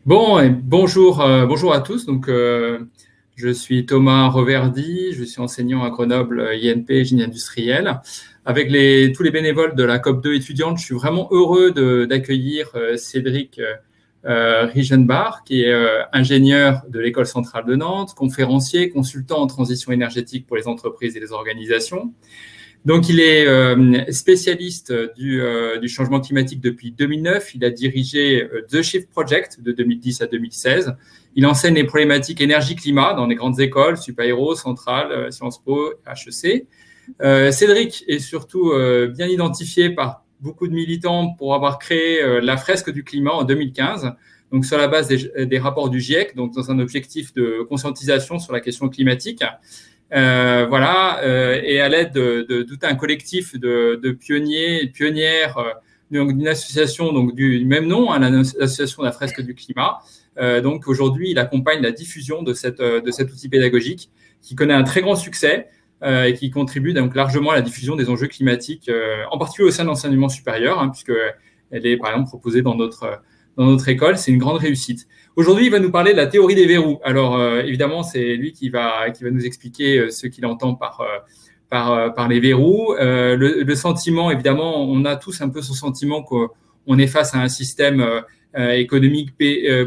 Bon, et bonjour, bonjour à tous. Je suis Thomas Reverdy, je suis enseignant à Grenoble INP, génie industriel. Avec tous les bénévoles de la COP2 étudiante, je suis vraiment heureux d'accueillir Cédric Riegenbach, qui est ingénieur de l'École centrale de Nantes, conférencier, consultant en transition énergétique pour les entreprises et les organisations. Donc, il est spécialiste du changement climatique depuis 2009. Il a dirigé The Shift Project de 2010 à 2016. Il enseigne les problématiques énergie-climat dans les grandes écoles, Supaéro, Centrale, Sciences Po, HEC. Cédric est surtout bien identifié par beaucoup de militants pour avoir créé la fresque du climat en 2015, donc sur la base des rapports du GIEC, donc dans un objectif de conscientisation sur la question climatique. Et à l'aide de tout un collectif de pionniers et pionnières d'une association donc du même nom, l'association de la fresque du climat. Donc aujourd'hui, il accompagne la diffusion de cet outil pédagogique qui connaît un très grand succès et qui contribue donc largement à la diffusion des enjeux climatiques, en particulier au sein de l'enseignement supérieur, puisqu'elle est par exemple proposée dans notre école. C'est une grande réussite. Aujourd'hui, il va nous parler de la théorie des verrous. Alors, évidemment, c'est lui qui va nous expliquer ce qu'il entend par les verrous. Le sentiment, évidemment, on a tous un peu ce sentiment qu'on est face à un système économique,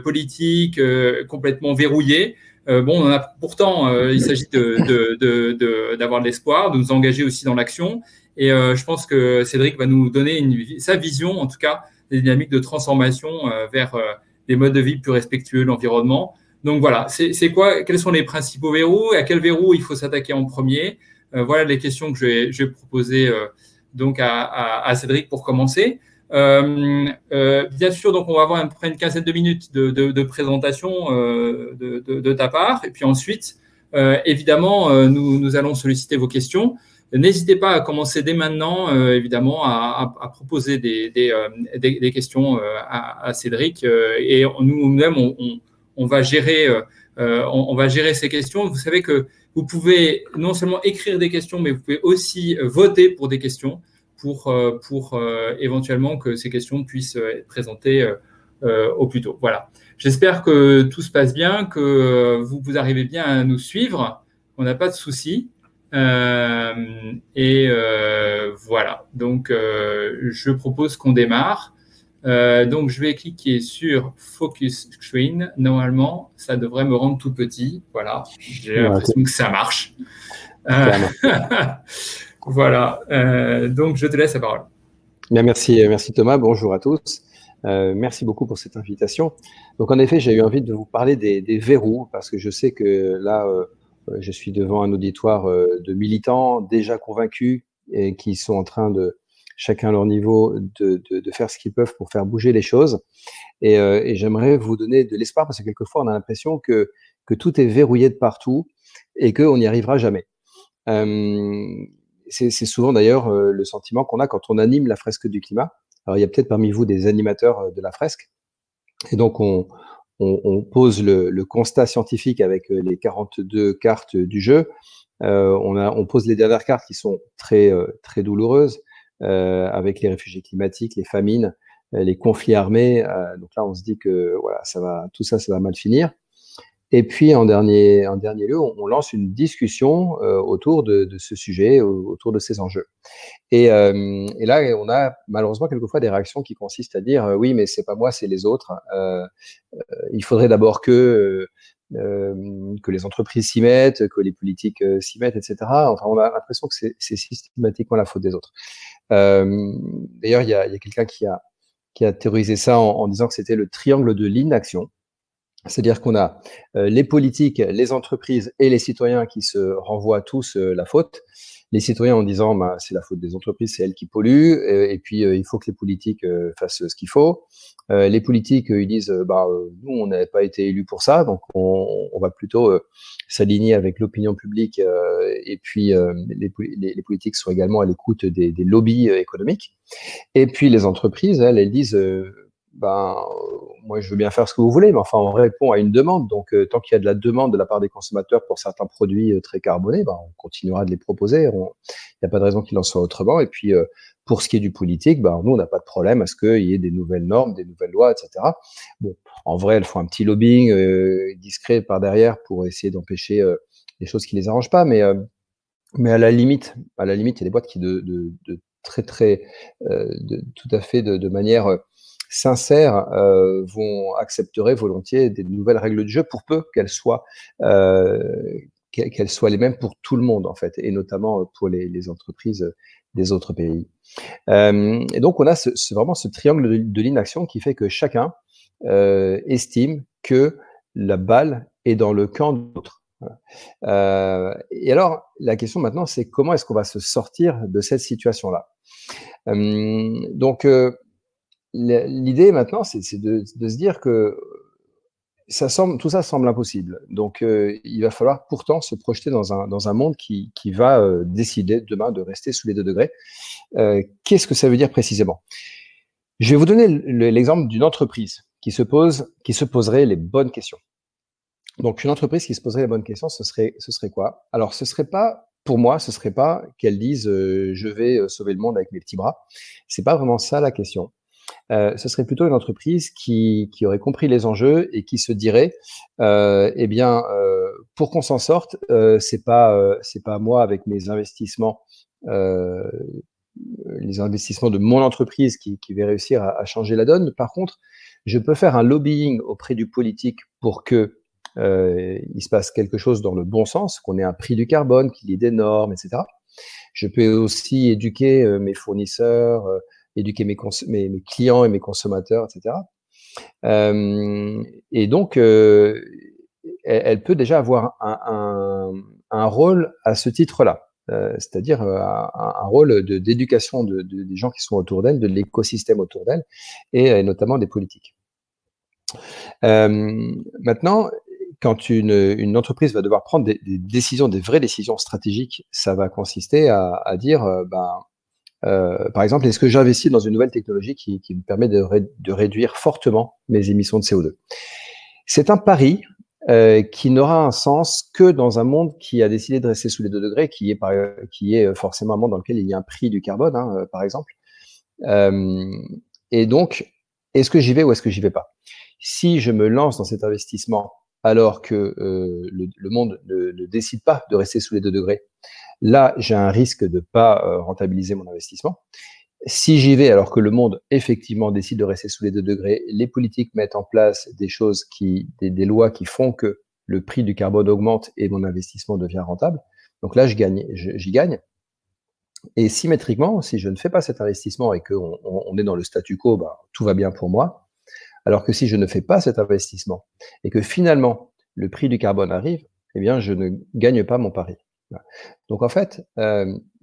politique, complètement verrouillé. On en a pourtant, il s'agit d'avoir de l'espoir, de nous engager aussi dans l'action. Et je pense que Cédric va nous donner sa vision, en tout cas, des dynamiques de transformation vers des modes de vie plus respectueux de l'environnement. Donc voilà, quels sont les principaux verrous et à quel verrou il faut s'attaquer en premier. Voilà les questions que je vais proposer donc à Cédric pour commencer. Bien sûr, donc on va avoir à peu près une quinzaine de minutes de présentation de ta part. Et puis ensuite, évidemment, nous allons solliciter vos questions. N'hésitez pas à commencer dès maintenant, évidemment, à proposer des questions à Cédric. Et nous-mêmes, on va gérer ces questions. Vous savez que vous pouvez non seulement écrire des questions, mais vous pouvez aussi voter pour des questions pour éventuellement que ces questions puissent être présentées au plus tôt. Voilà. J'espère que tout se passe bien, que vous arrivez bien à nous suivre. On n'a pas de soucis. Voilà. Donc, je propose qu'on démarre. Donc, je vais cliquer sur Focus Screen. Normalement, ça devrait me rendre tout petit. Voilà. J'ai l'impression que ça marche. Voilà. Donc, je te laisse la parole. Bien, merci Thomas. Bonjour à tous. Merci beaucoup pour cette invitation. Donc, en effet, j'ai eu envie de vous parler des verrous parce que je sais que là, je suis devant un auditoire de militants déjà convaincus et qui sont en train de, chacun à leur niveau, de faire ce qu'ils peuvent pour faire bouger les choses. Et j'aimerais vous donner de l'espoir parce que quelquefois, on a l'impression que tout est verrouillé de partout et qu'on n'y arrivera jamais. C'est souvent d'ailleurs le sentiment qu'on a quand on anime la fresque du climat. Alors, il y a peut-être parmi vous des animateurs de la fresque. Et donc, on pose le constat scientifique avec les 42 cartes du jeu. On pose les dernières cartes qui sont très douloureuses, avec les réfugiés climatiques, les famines, les conflits armés. Donc là, on se dit que voilà, tout ça va mal finir. Et puis, en dernier lieu, on lance une discussion autour de ce sujet, autour de ces enjeux. Et là, on a malheureusement quelquefois des réactions qui consistent à dire oui, mais c'est pas moi, c'est les autres. Il faudrait d'abord que les entreprises s'y mettent, que les politiques s'y mettent, etc. Enfin, on a l'impression que c'est systématiquement la faute des autres. D'ailleurs, il y a quelqu'un qui a théorisé ça en disant que c'était le triangle de l'inaction. C'est-à-dire qu'on a les politiques, les entreprises et les citoyens qui se renvoient tous la faute. Les citoyens en disant c'est la faute des entreprises, c'est elles qui polluent, et puis il faut que les politiques fassent ce qu'il faut. Les politiques, ils disent nous, on n'avait pas été élus pour ça, donc on va plutôt s'aligner avec l'opinion publique, et puis les politiques sont également à l'écoute des lobbies économiques. Et puis les entreprises, elles disent moi, je veux bien faire ce que vous voulez, mais enfin, on répond à une demande. Donc, tant qu'il y a de la demande de la part des consommateurs pour certains produits très carbonés, ben, on continuera de les proposer. Il n'y a pas de raison qu'il en soit autrement. Et puis, pour ce qui est du politique, ben, nous, on n'a pas de problème à ce qu'il y ait des nouvelles normes, des nouvelles lois, etc. Bon, en vrai, elles font un petit lobbying discret par derrière pour essayer d'empêcher les choses qui les arrangent pas. Mais à la limite, il y a des boîtes qui de très tout à fait de manière sincère accepteraient volontiers des nouvelles règles du jeu pour peu qu'elles soient les mêmes pour tout le monde en fait, et notamment pour les entreprises des autres pays. Et donc on a vraiment ce triangle de l'inaction qui fait que chacun estime que la balle est dans le camp de l'autre. Et alors, la question maintenant, c'est comment est-ce qu'on va se sortir de cette situation-là? Donc, l'idée maintenant, c'est de se dire que tout ça semble impossible. Donc, il va falloir pourtant se projeter dans un monde qui va décider demain de rester sous les 2 degrés. Qu'est-ce que ça veut dire précisément? Je vais vous donner l'exemple d'une entreprise qui se poserait les bonnes questions. Donc, une entreprise qui se poserait les bonnes questions, ce serait quoi? Alors, pour moi, ce serait pas qu'elle dise je vais sauver le monde avec mes petits bras. C'est pas vraiment ça la question. Ce serait plutôt une entreprise qui aurait compris les enjeux et qui se dirait eh bien, pour qu'on s'en sorte, c'est pas moi avec mes investissements, les investissements de mon entreprise qui vais réussir à changer la donne. Par contre, je peux faire un lobbying auprès du politique pour que il se passe quelque chose dans le bon sens, qu'on ait un prix du carbone, qu'il y ait des normes, etc. Je peux aussi éduquer mes fournisseurs, éduquer mes clients et mes consommateurs, etc. Et donc, elle peut déjà avoir un rôle à ce titre-là, c'est-à-dire un rôle d'éducation des gens qui sont autour d'elle, de l'écosystème autour d'elle, et notamment des politiques. Maintenant, quand une entreprise va devoir prendre des décisions, des vraies décisions stratégiques, ça va consister à dire, par exemple, est-ce que j'investis dans une nouvelle technologie qui me permet de réduire fortement mes émissions de CO2? C'est un pari qui n'aura un sens que dans un monde qui a décidé de rester sous les 2 degrés, qui est forcément un monde dans lequel il y a un prix du carbone, hein, par exemple. Et donc, est-ce que j'y vais ou est-ce que j'y vais pas? Si je me lance dans cet investissement alors que le monde ne décide pas de rester sous les 2 degrés, là, j'ai un risque de pas rentabiliser mon investissement. Si j'y vais alors que le monde effectivement décide de rester sous les 2 degrés, les politiques mettent en place des choses des lois qui font que le prix du carbone augmente et mon investissement devient rentable. Donc là, j'y gagne. Et symétriquement, si je ne fais pas cet investissement et qu'on est dans le statu quo, bah, tout va bien pour moi. Alors que si je ne fais pas cet investissement et que finalement le prix du carbone arrive, eh bien, je ne gagne pas mon pari. Donc en fait,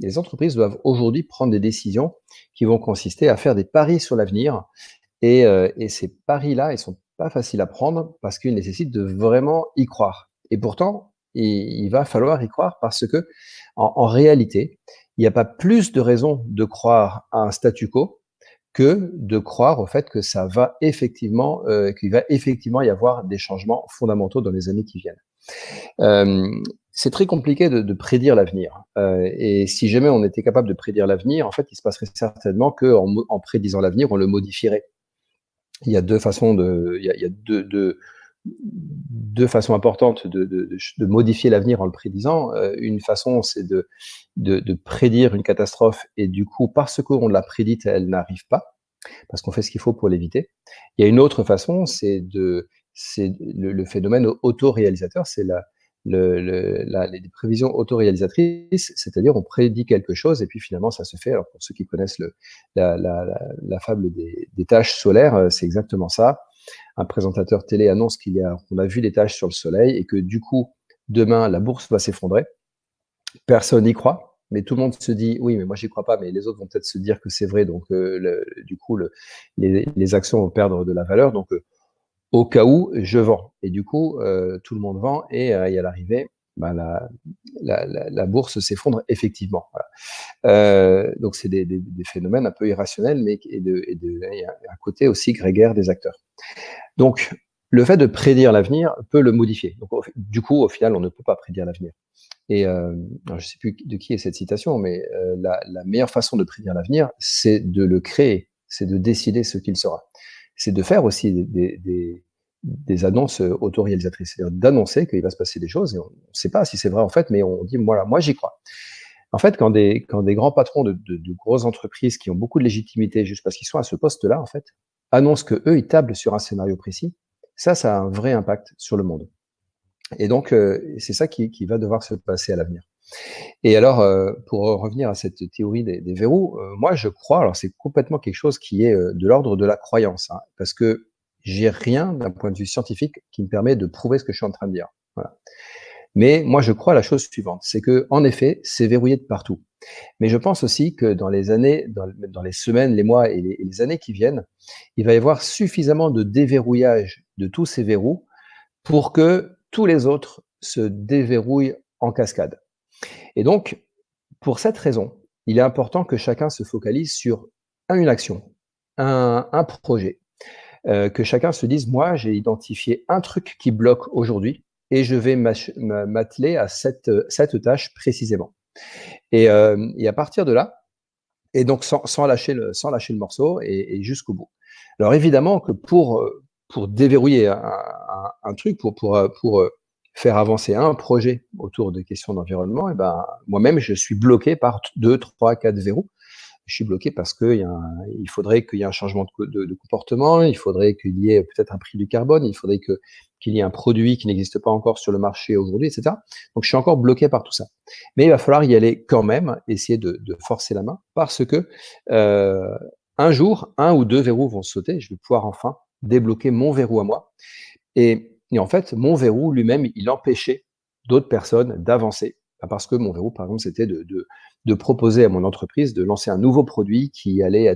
les entreprises doivent aujourd'hui prendre des décisions qui vont consister à faire des paris sur l'avenir. Et ces paris-là, ils sont pas faciles à prendre parce qu'ils nécessitent de vraiment y croire. Et pourtant, il va falloir y croire parce que en réalité, il n'y a pas plus de raisons de croire à un statu quo que de croire au fait que ça va effectivement, qu'il va effectivement y avoir des changements fondamentaux dans les années qui viennent. C'est très compliqué de prédire l'avenir. Et si jamais on était capable de prédire l'avenir, en fait, il se passerait certainement qu'en prédisant l'avenir, on le modifierait. Il y a deux façons deux façons importantes de modifier l'avenir en le prédisant. Une façon, c'est de prédire une catastrophe et du coup, parce qu'on l'a prédite, elle n'arrive pas, parce qu'on fait ce qu'il faut pour l'éviter. Il y a une autre façon, c'est le phénomène autoréalisateur, c'est les prévisions autoréalisatrices, c'est-à-dire on prédit quelque chose et puis finalement ça se fait. Alors pour ceux qui connaissent la fable des taches solaires, c'est exactement ça. Un présentateur télé annonce qu'on a vu des taches sur le soleil et que du coup, demain, la bourse va s'effondrer. Personne n'y croit, mais tout le monde se dit, oui, mais moi, j'y crois pas, mais les autres vont peut-être se dire que c'est vrai. Donc, du coup, les actions vont perdre de la valeur. Donc, au cas où, je vends. Et du coup, tout le monde vend et à l'arrivée, la bourse s'effondre effectivement. Voilà. Donc, c'est des phénomènes un peu irrationnels, mais il y a un côté aussi grégaire des acteurs. Donc, le fait de prédire l'avenir peut le modifier. Donc, du coup, au final, on ne peut pas prédire l'avenir. Et alors, je ne sais plus de qui est cette citation, mais la meilleure façon de prédire l'avenir, c'est de le créer, c'est de décider ce qu'il sera. C'est de faire aussi des annonces autoréalisatrices, c'est-à-dire d'annoncer qu'il va se passer des choses, et on ne sait pas si c'est vrai en fait, mais on dit, voilà, moi j'y crois. En fait, quand des grands patrons de grosses entreprises qui ont beaucoup de légitimité juste parce qu'ils sont à ce poste-là, en fait, annoncent qu'eux, ils tablent sur un scénario précis, ça a un vrai impact sur le monde. Et donc, c'est ça qui va devoir se passer à l'avenir. Et alors, pour revenir à cette théorie des verrous, moi, je crois, alors c'est complètement quelque chose qui est de l'ordre de la croyance, hein, parce que j'ai rien d'un point de vue scientifique qui me permet de prouver ce que je suis en train de dire. Voilà. Mais moi, je crois la chose suivante, c'est que, en effet, c'est verrouillé de partout. Mais je pense aussi que dans les années, dans les semaines, les mois et les années qui viennent, il va y avoir suffisamment de déverrouillage de tous ces verrous pour que tous les autres se déverrouillent en cascade. Et donc, pour cette raison, il est important que chacun se focalise sur une action, un projet, que chacun se dise, moi, j'ai identifié un truc qui bloque aujourd'hui et je vais m'atteler à cette tâche précisément. Et à partir de là, et donc sans lâcher le morceau et jusqu'au bout. Alors évidemment que pour déverrouiller un truc, pour faire avancer un projet autour des questions d'environnement, et ben moi-même je suis bloqué par 2, 3, 4 verrous. Je suis bloqué parce qu'il faudrait qu'il y ait un changement de comportement, il faudrait qu'il y ait peut-être un prix du carbone, il faudrait qu'il y ait un produit qui n'existe pas encore sur le marché aujourd'hui, etc. Donc, je suis encore bloqué par tout ça. Mais il va falloir y aller quand même, essayer de forcer la main, parce que un jour, 1 ou 2 verrous vont sauter, je vais pouvoir enfin débloquer mon verrou à moi. Et en fait, mon verrou lui-même, il empêchait d'autres personnes d'avancer. Parce que mon verrou, par exemple, c'était de proposer à mon entreprise de lancer un nouveau produit qui allait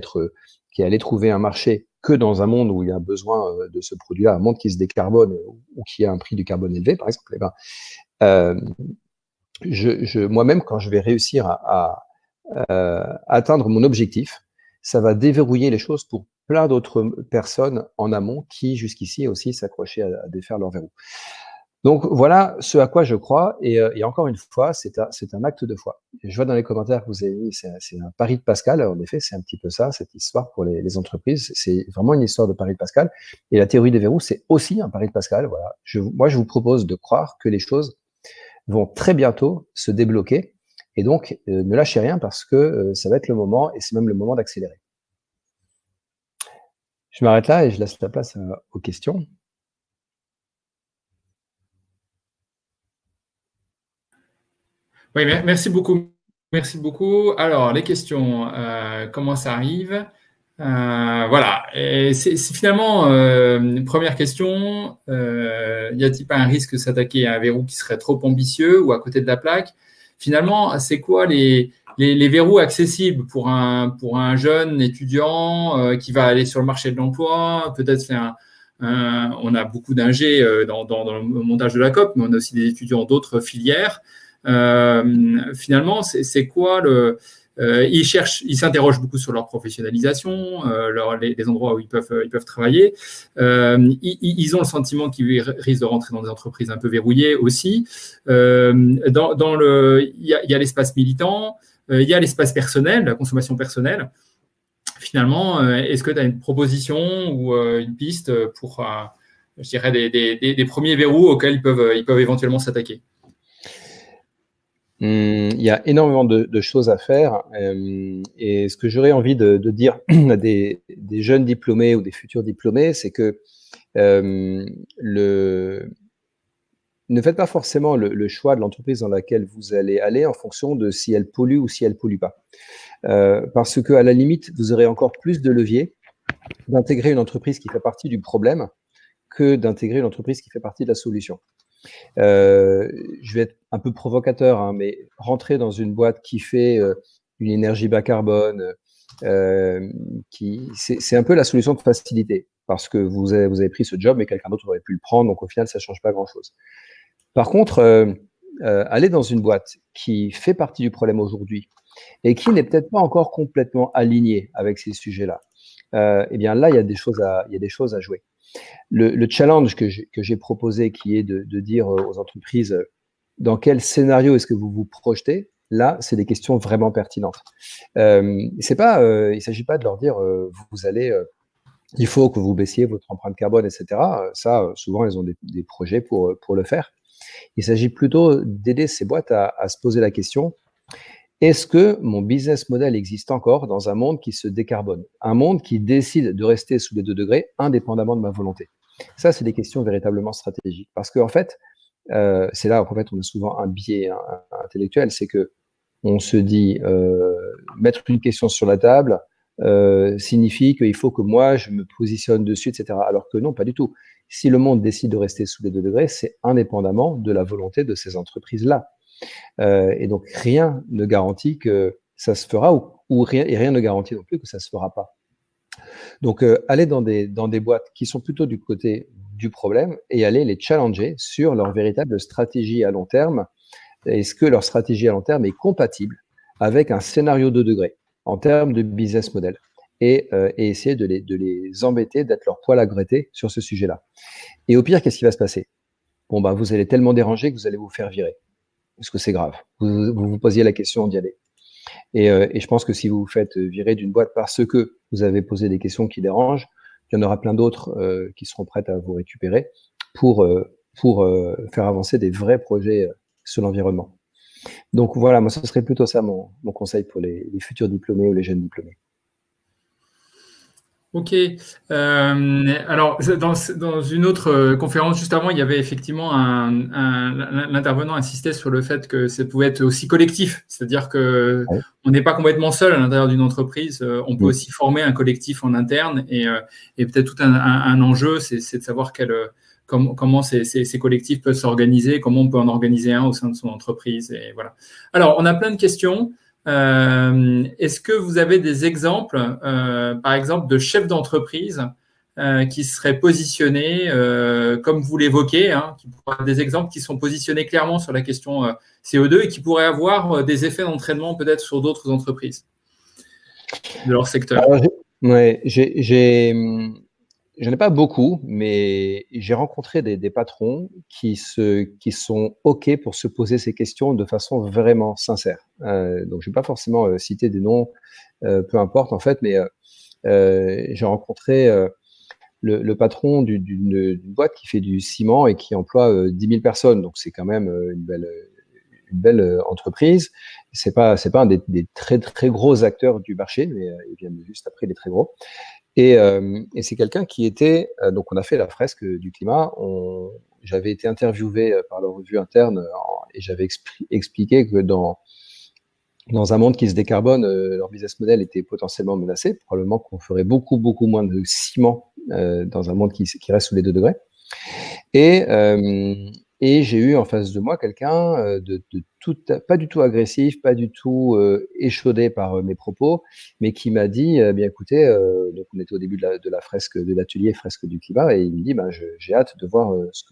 trouver un marché que dans un monde où il y a besoin de ce produit-là, un monde qui se décarbone ou qui a un prix du carbone élevé, par exemple. Moi-même, quand je vais réussir à atteindre mon objectif, ça va déverrouiller les choses pour plein d'autres personnes en amont qui, jusqu'ici, aussi s'accrochaient à défaire leur verrou. Donc, voilà ce à quoi je crois. Et encore une fois, c'est un acte de foi. Je vois dans les commentaires que vous avez mis, c'est un pari de Pascal. En effet, c'est un petit peu ça, cette histoire pour les entreprises. C'est vraiment une histoire de pari de Pascal. Et la théorie des verrous, c'est aussi un pari de Pascal. Voilà. Moi, je vous propose de croire que les choses vont très bientôt se débloquer. Et donc, ne lâchez rien parce que ça va être le moment, et c'est même le moment d'accélérer. Je m'arrête là et je laisse la place aux questions. Oui, merci beaucoup. Merci beaucoup. Alors, les questions, comment ça arrive? Voilà. Et c'est finalement, première question, y a-t-il pas un risque de s'attaquer à un verrou qui serait trop ambitieux ou à côté de la plaque? Finalement, c'est quoi les verrous accessibles pour un jeune étudiant qui va aller sur le marché de l'emploi, peut-être faire on a beaucoup d'ingés dans le montage de la COP, mais on a aussi des étudiants d'autres filières. Finalement, c'est quoi ils s'interrogent beaucoup sur leur professionnalisation, les endroits où ils peuvent travailler. Ils ont le sentiment qu'ils risquent de rentrer dans des entreprises un peu verrouillées aussi. Il y a l'espace militant, il y a l'espace personnel, la consommation personnelle. Finalement, est-ce que tu as une proposition ou une piste pour, je dirais, des premiers verrous auxquels ils peuvent éventuellement s'attaquer? Il y a énormément de choses à faire. Et ce que j'aurais envie de dire à des jeunes diplômés ou des futurs diplômés, c'est que ne faites pas forcément le choix de l'entreprise dans laquelle vous allez aller en fonction de si elle pollue ou si elle pollue pas. Parce qu'à la limite, vous aurez encore plus de levier d'intégrer une entreprise qui fait partie du problème que d'intégrer une entreprise qui fait partie de la solution. Je vais être un peu provocateur, hein, mais rentrer dans une boîte qui fait une énergie bas carbone, c'est un peu la solution de facilité, parce que vous avez pris ce job, mais quelqu'un d'autre aurait pu le prendre, donc au final, ça ne change pas grand-chose. Par contre, aller dans une boîte qui fait partie du problème aujourd'hui et qui n'est peut-être pas encore complètement alignée avec ces sujets-là, eh bien là, il y a des choses à jouer. Le challenge que j'ai proposé, qui est de dire aux entreprises dans quel scénario est-ce que vous vous projetez, là, c'est des questions vraiment pertinentes. Il ne s'agit pas de leur dire il faut que vous baissiez votre empreinte carbone, etc. Ça, souvent, ils ont des projets pour le faire. Il s'agit plutôt d'aider ces boîtes à se poser la question, est-ce que mon business model existe encore dans un monde qui se décarbone, un monde qui décide de rester sous les 2 degrés indépendamment de ma volonté? Ça, c'est des questions véritablement stratégiques. Parce qu'en fait, c'est là qu'en fait, on a souvent un biais intellectuel, c'est que on se dit mettre une question sur la table signifie qu'il faut que moi, je me positionne dessus, etc. Alors que non, pas du tout. Si le monde décide de rester sous les 2 degrés, c'est indépendamment de la volonté de ces entreprises-là. Et donc, rien ne garantit que ça se fera et rien ne garantit non plus que ça se fera pas. Donc, aller dans des boîtes qui sont plutôt du côté du problème et aller les challenger sur leur véritable stratégie à long terme. Est-ce que leur stratégie à long terme est compatible avec un scénario 2 degrés en termes de business model et essayer de les embêter, d'être leur poil à gratter sur ce sujet-là. Et au pire, qu'est-ce qui va se passer? Bon, bah, vous allez tellement déranger que vous allez vous faire virer. Est-ce que c'est grave? Vous posiez la question d'y aller. Et je pense que si vous vous faites virer d'une boîte parce que vous avez posé des questions qui dérangent, il y en aura plein d'autres qui seront prêtes à vous récupérer pour faire avancer des vrais projets sur l'environnement. Donc voilà, moi, ce serait plutôt ça mon conseil pour les futurs diplômés ou les jeunes diplômés. Ok. Alors, dans une autre conférence juste avant, il y avait effectivement l'intervenant insistait sur le fait que ça pouvait être aussi collectif, c'est-à-dire que on n'est pas complètement seul à l'intérieur d'une entreprise. On peut aussi former un collectif en interne et peut-être tout un enjeu, c'est de savoir comment ces collectifs peuvent s'organiser, comment on peut en organiser un au sein de son entreprise. Et voilà. Alors, on a plein de questions. Est-ce que vous avez des exemples, par exemple, de chefs d'entreprise qui seraient positionnés, comme vous l'évoquez, des exemples qui sont positionnés clairement sur la question CO2 et qui pourraient avoir des effets d'entraînement peut-être sur d'autres entreprises de leur secteur? Alors, j'en ai pas beaucoup, mais j'ai rencontré des patrons qui sont OK pour se poser ces questions de façon vraiment sincère. Donc, je vais pas forcément citer des noms, peu importe en fait, mais j'ai rencontré le patron d'une boîte qui fait du ciment et qui emploie 10 000 personnes. Donc, c'est quand même une belle entreprise. C'est pas un des très, très gros acteurs du marché, mais ils viennent juste après les très gros. Et c'est quelqu'un qui était, donc on a fait la fresque du climat, j'avais été interviewé par la revue interne et j'avais expliqué que dans un monde qui se décarbone, leur business model était potentiellement menacé, probablement qu'on ferait beaucoup, beaucoup moins de ciment dans un monde qui reste sous les 2 degrés. Et j'ai eu en face de moi quelqu'un pas du tout agressif, pas du tout échaudé par mes propos, mais qui m'a dit, bien écoutez, donc on était au début de la fresque, de l'atelier fresque du climat, et il me dit, j'ai hâte de voir ce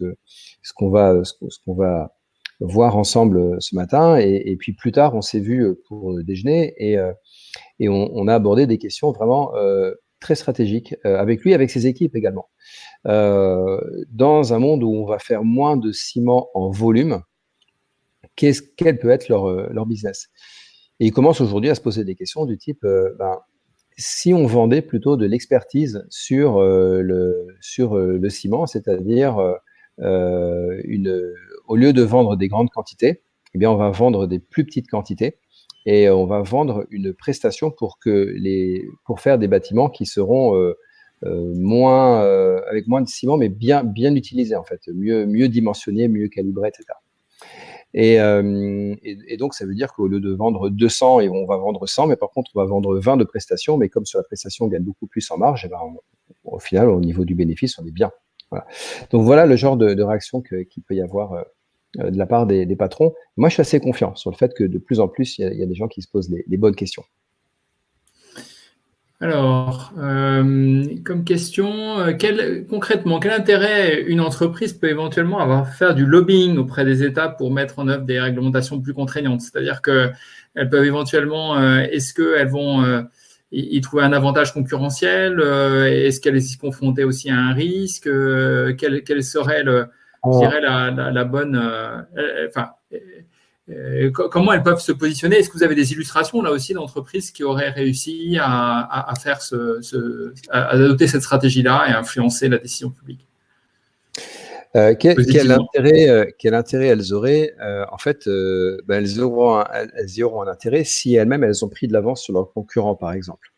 qu'on va voir ensemble ce matin, et puis plus tard, on s'est vu pour déjeuner, et on a abordé des questions vraiment très stratégiques avec lui, avec ses équipes également. Dans un monde où on va faire moins de ciment en volume, quel peut être leur business? Et ils commencent aujourd'hui à se poser des questions du type, si on vendait plutôt de l'expertise sur le ciment, c'est-à-dire au lieu de vendre des grandes quantités, eh bien on va vendre des plus petites quantités et on va vendre une prestation pour faire des bâtiments qui seront avec moins de ciment, mais bien utilisés en fait, mieux dimensionnés, mieux calibrés, etc. Et donc, ça veut dire qu'au lieu de vendre 200, et on va vendre 100, mais par contre, on va vendre 20 de prestations, mais comme sur la prestation, on gagne beaucoup plus en marge, et ben, au final, au niveau du bénéfice, on est bien. Voilà. Donc, voilà le genre de réaction qu'il peut y avoir de la part des patrons. Moi, je suis assez confiant sur le fait que de plus en plus, il y a des gens qui se posent les bonnes questions. Alors, comme question, concrètement, quel intérêt une entreprise peut éventuellement avoir à faire du lobbying auprès des États pour mettre en œuvre des réglementations plus contraignantes? C'est-à-dire qu'elles peuvent éventuellement, est-ce qu'elles vont y trouver un avantage concurrentiel? Est-ce qu'elles y confrontées aussi à un risque? Quel serait je dirais, la bonne, enfin, comment elles peuvent se positionner? Est-ce que vous avez des illustrations là aussi d'entreprises qui auraient réussi à faire à adopter cette stratégie-là et à influencer la décision publique? Quel intérêt elles auraient? En fait, elles y auront un intérêt si elles-mêmes elles ont pris de l'avance sur leurs concurrents, par exemple.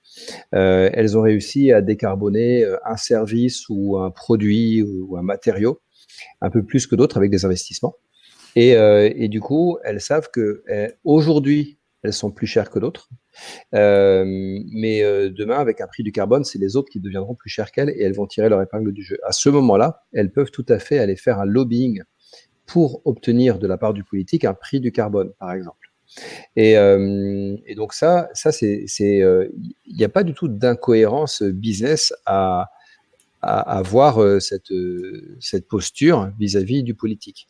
Elles ont réussi à décarboner un service ou un produit ou un matériau un peu plus que d'autres avec des investissements. Et du coup, elles savent que aujourd'hui, elles sont plus chères que d'autres. Mais demain, avec un prix du carbone, c'est les autres qui deviendront plus chers qu'elles et elles vont tirer leur épingle du jeu. À ce moment-là, elles peuvent tout à fait aller faire un lobbying pour obtenir de la part du politique un prix du carbone, par exemple. Et donc il n'y a pas du tout d'incohérence business à avoir cette posture vis-à-vis du politique.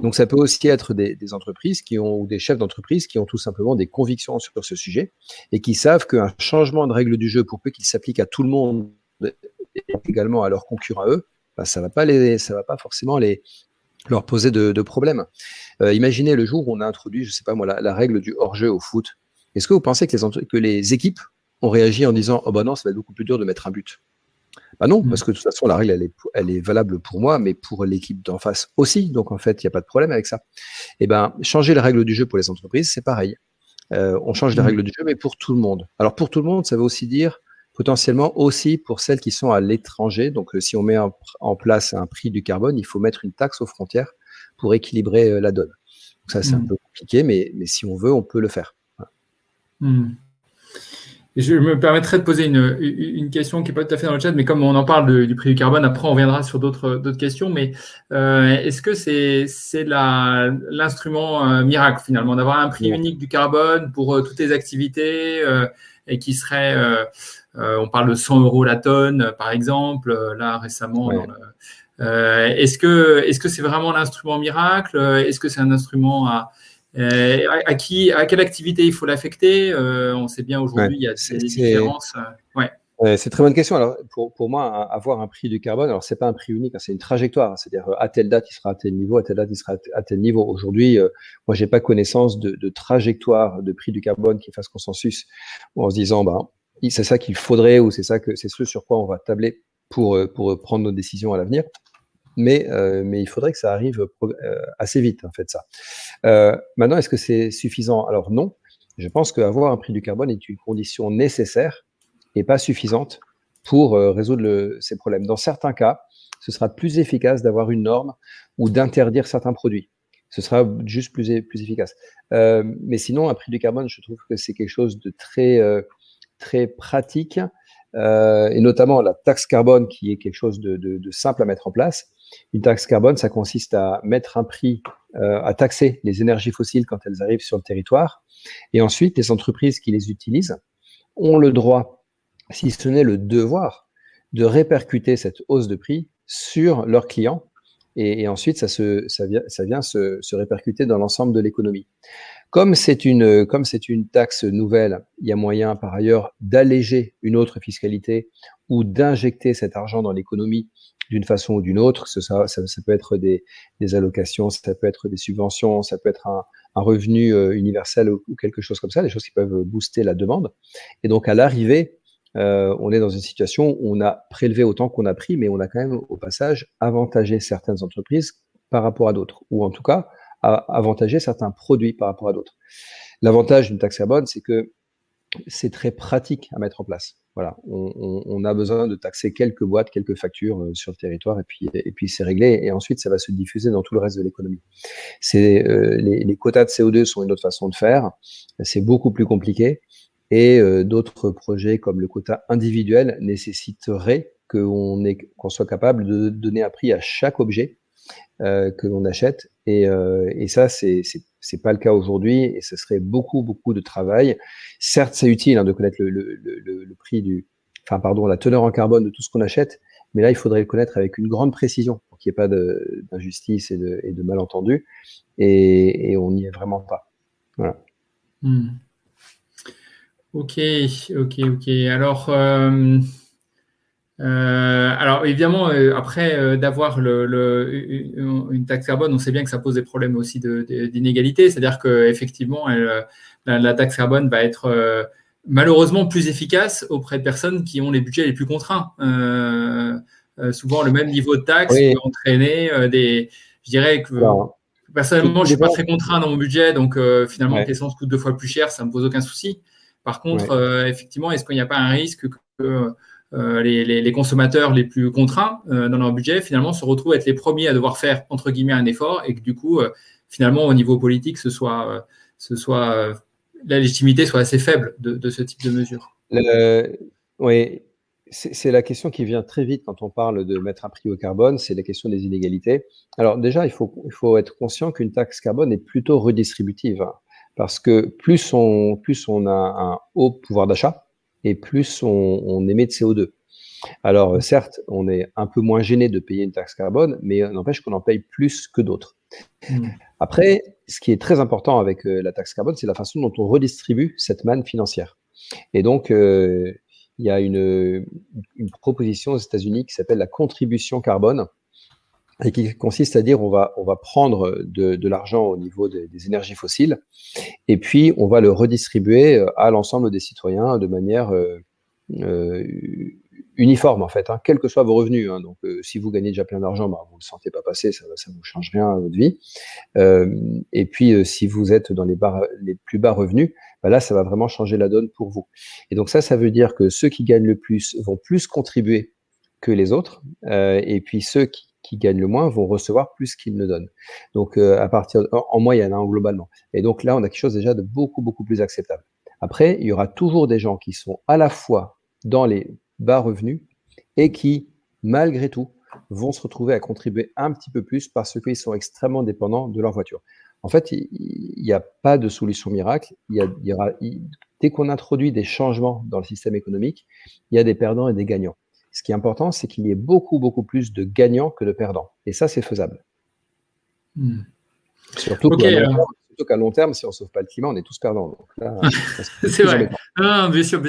Donc, ça peut aussi être des entreprises ou des chefs d'entreprise qui ont tout simplement des convictions sur ce sujet et qui savent qu'un changement de règle du jeu, pour peu qu'il s'applique à tout le monde et également à leurs concurrents à eux, ça va pas forcément leur poser de problème. Imaginez le jour où on a introduit, je sais pas moi, la règle du hors-jeu au foot. Est-ce que vous pensez que les équipes ont réagi en disant « Oh ben non, ça va être beaucoup plus dur de mettre un but ». Bah non, parce que de toute façon, la règle, elle est valable pour moi, mais pour l'équipe d'en face aussi. Donc, en fait, il n'y a pas de problème avec ça. Eh ben, changer les règles du jeu pour les entreprises, c'est pareil. On change les règles du jeu, mais pour tout le monde. Alors, pour tout le monde, ça veut aussi dire potentiellement aussi pour celles qui sont à l'étranger. Donc, si on met en place un prix du carbone, il faut mettre une taxe aux frontières pour équilibrer la donne. Donc, ça, c'est un peu compliqué, mais si on veut, on peut le faire. Voilà. Et je me permettrai de poser une question qui n'est pas tout à fait dans le chat, mais comme on en parle du prix du carbone, après on reviendra sur d'autres questions. Mais est-ce que c'est l'instrument miracle finalement d'avoir un prix unique du carbone pour toutes les activités et qui serait, on parle de 100 € la tonne par exemple, là récemment. Ouais. Est-ce que c'est vraiment l'instrument miracle? Est-ce que c'est un instrument à quelle activité il faut l'affecter? On sait bien aujourd'hui, il y a des différences. C'est une très bonne question. Alors, pour moi, avoir un prix du carbone, alors c'est pas un prix unique, c'est une trajectoire. C'est-à-dire, à telle date, il sera à tel niveau, à telle date, il sera à tel niveau. Aujourd'hui, moi, j'ai pas connaissance de trajectoire de prix du carbone qui fasse consensus en se disant, c'est ça qu'il faudrait ou c'est ce sur quoi on va tabler pour prendre nos décisions à l'avenir. Mais il faudrait que ça arrive assez vite, en fait, ça. Maintenant, est-ce que c'est suffisant? Alors non, je pense qu'avoir un prix du carbone est une condition nécessaire et pas suffisante pour résoudre ces problèmes. Dans certains cas, ce sera plus efficace d'avoir une norme ou d'interdire certains produits. Ce sera juste plus efficace. Mais sinon, un prix du carbone, je trouve que c'est quelque chose de très pratique, et notamment la taxe carbone qui est quelque chose de simple à mettre en place. Une taxe carbone, ça consiste à mettre un prix, à taxer les énergies fossiles quand elles arrivent sur le territoire. Et ensuite, les entreprises qui les utilisent ont le droit, si ce n'est le devoir, de répercuter cette hausse de prix sur leurs clients. Et ensuite, ça vient se répercuter dans l'ensemble de l'économie. Comme c'est une taxe nouvelle, il y a moyen par ailleurs d'alléger une autre fiscalité ou d'injecter cet argent dans l'économie d'une façon ou d'une autre. Ça peut être des allocations, ça peut être des subventions, ça peut être un revenu universel ou quelque chose comme ça, des choses qui peuvent booster la demande. Et donc, à l'arrivée, on est dans une situation où on a prélevé autant qu'on a pris, mais on a quand même au passage avantagé certaines entreprises par rapport à d'autres, ou en tout cas avantager certains produits par rapport à d'autres. L'avantage d'une taxe carbone, c'est que c'est très pratique à mettre en place. Voilà, on a besoin de taxer quelques boîtes, quelques factures sur le territoire, et puis c'est réglé. Et ensuite, ça va se diffuser dans tout le reste de l'économie. Les quotas de CO2 sont une autre façon de faire. C'est beaucoup plus compliqué. Et d'autres projets comme le quota individuel nécessiteraient qu'on soit capable de donner un prix à chaque objet que l'on achète. Et ça, c'est C'est pas le cas aujourd'hui et ce serait beaucoup de travail. Certes, c'est utile de connaître le prix la teneur en carbone de tout ce qu'on achète, mais là, il faudrait le connaître avec une grande précision pour qu'il n'y ait pas d'injustice et de malentendus. Et on n'y est vraiment pas. Voilà. Ok. Alors évidemment, après d'avoir une taxe carbone, on sait bien que ça pose des problèmes aussi d'inégalité. C'est-à-dire qu'effectivement, la taxe carbone va être malheureusement plus efficace auprès de personnes qui ont les budgets les plus contraints. Souvent, le même niveau de taxe peut entraîner Je dirais que personnellement, je ne suis pas très contraint dans mon budget, donc finalement, que l'essence coûte 2 fois plus cher, ça ne me pose aucun souci. Par contre, effectivement, est-ce qu'il n'y a pas un risque que les consommateurs les plus contraints dans leur budget, finalement, se retrouvent à être les premiers à devoir faire, entre guillemets, un effort et que du coup, finalement, au niveau politique, la légitimité soit assez faible de ce type de mesure. Oui, c'est la question qui vient très vite quand on parle de mettre un prix au carbone, c'est la question des inégalités. Alors déjà, il faut être conscient qu'une taxe carbone est plutôt redistributive, parce que plus on a un haut pouvoir d'achat, et plus on émet de CO2. Alors, certes, on est un peu moins gêné de payer une taxe carbone, mais n'empêche qu'on en paye plus que d'autres. Après, ce qui est très important avec la taxe carbone, c'est la façon dont on redistribue cette manne financière. Et donc, il y a une proposition aux États-Unis qui s'appelle la contribution carbone, et qui consiste à dire on va prendre de l'argent au niveau des énergies fossiles, et puis on va le redistribuer à l'ensemble des citoyens de manière uniforme en fait, quels que soient vos revenus. Donc, si vous gagnez déjà plein d'argent, vous ne le sentez pas passer, ça ne vous change rien à votre vie. Et puis, si vous êtes dans les plus bas revenus, là, ça va vraiment changer la donne pour vous. Et donc ça veut dire que ceux qui gagnent le plus vont plus contribuer que les autres, et puis ceux qui gagnent le moins vont recevoir plus qu'ils ne donnent. Donc, en moyenne, globalement. Et donc là, on a quelque chose déjà de beaucoup plus acceptable. Après, il y aura toujours des gens qui sont à la fois dans les bas revenus et qui, malgré tout, vont se retrouver à contribuer un petit peu plus parce qu'ils sont extrêmement dépendants de leur voiture. En fait, il n'y a pas de solution miracle. Dès qu'on introduit des changements dans le système économique, il y a des perdants et des gagnants. Ce qui est important, c'est qu'il y ait beaucoup plus de gagnants que de perdants. Et ça, c'est faisable. Surtout qu'à long terme, si on ne sauve pas le climat, on est tous perdants. C'est vrai. Bien sûr.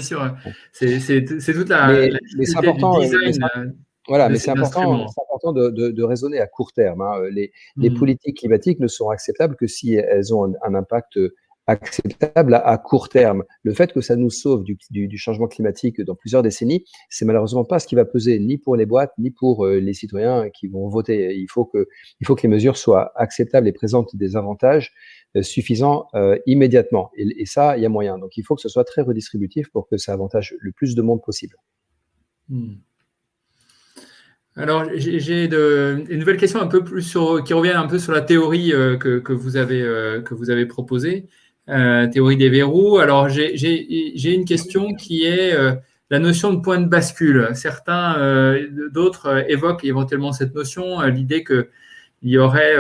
C'est toute la difficulté du design. Mais c'est important de raisonner à court terme. Les politiques climatiques ne seront acceptables que si elles ont un impact acceptable à court terme. Le fait que ça nous sauve du changement climatique dans plusieurs décennies, c'est malheureusement pas ce qui va peser ni pour les boîtes, ni pour les citoyens qui vont voter. Il faut que les mesures soient acceptables et présentent des avantages suffisants immédiatement. Et ça, il y a moyen. Donc, il faut que ce soit très redistributif pour que ça avantage le plus de monde possible. Alors, j'ai une nouvelle question un peu plus qui revient un peu sur la théorie que vous avez proposée, théorie des verrous. Alors, j'ai une question qui est la notion de point de bascule. D'autres évoquent éventuellement cette notion, l'idée qu'il y aurait,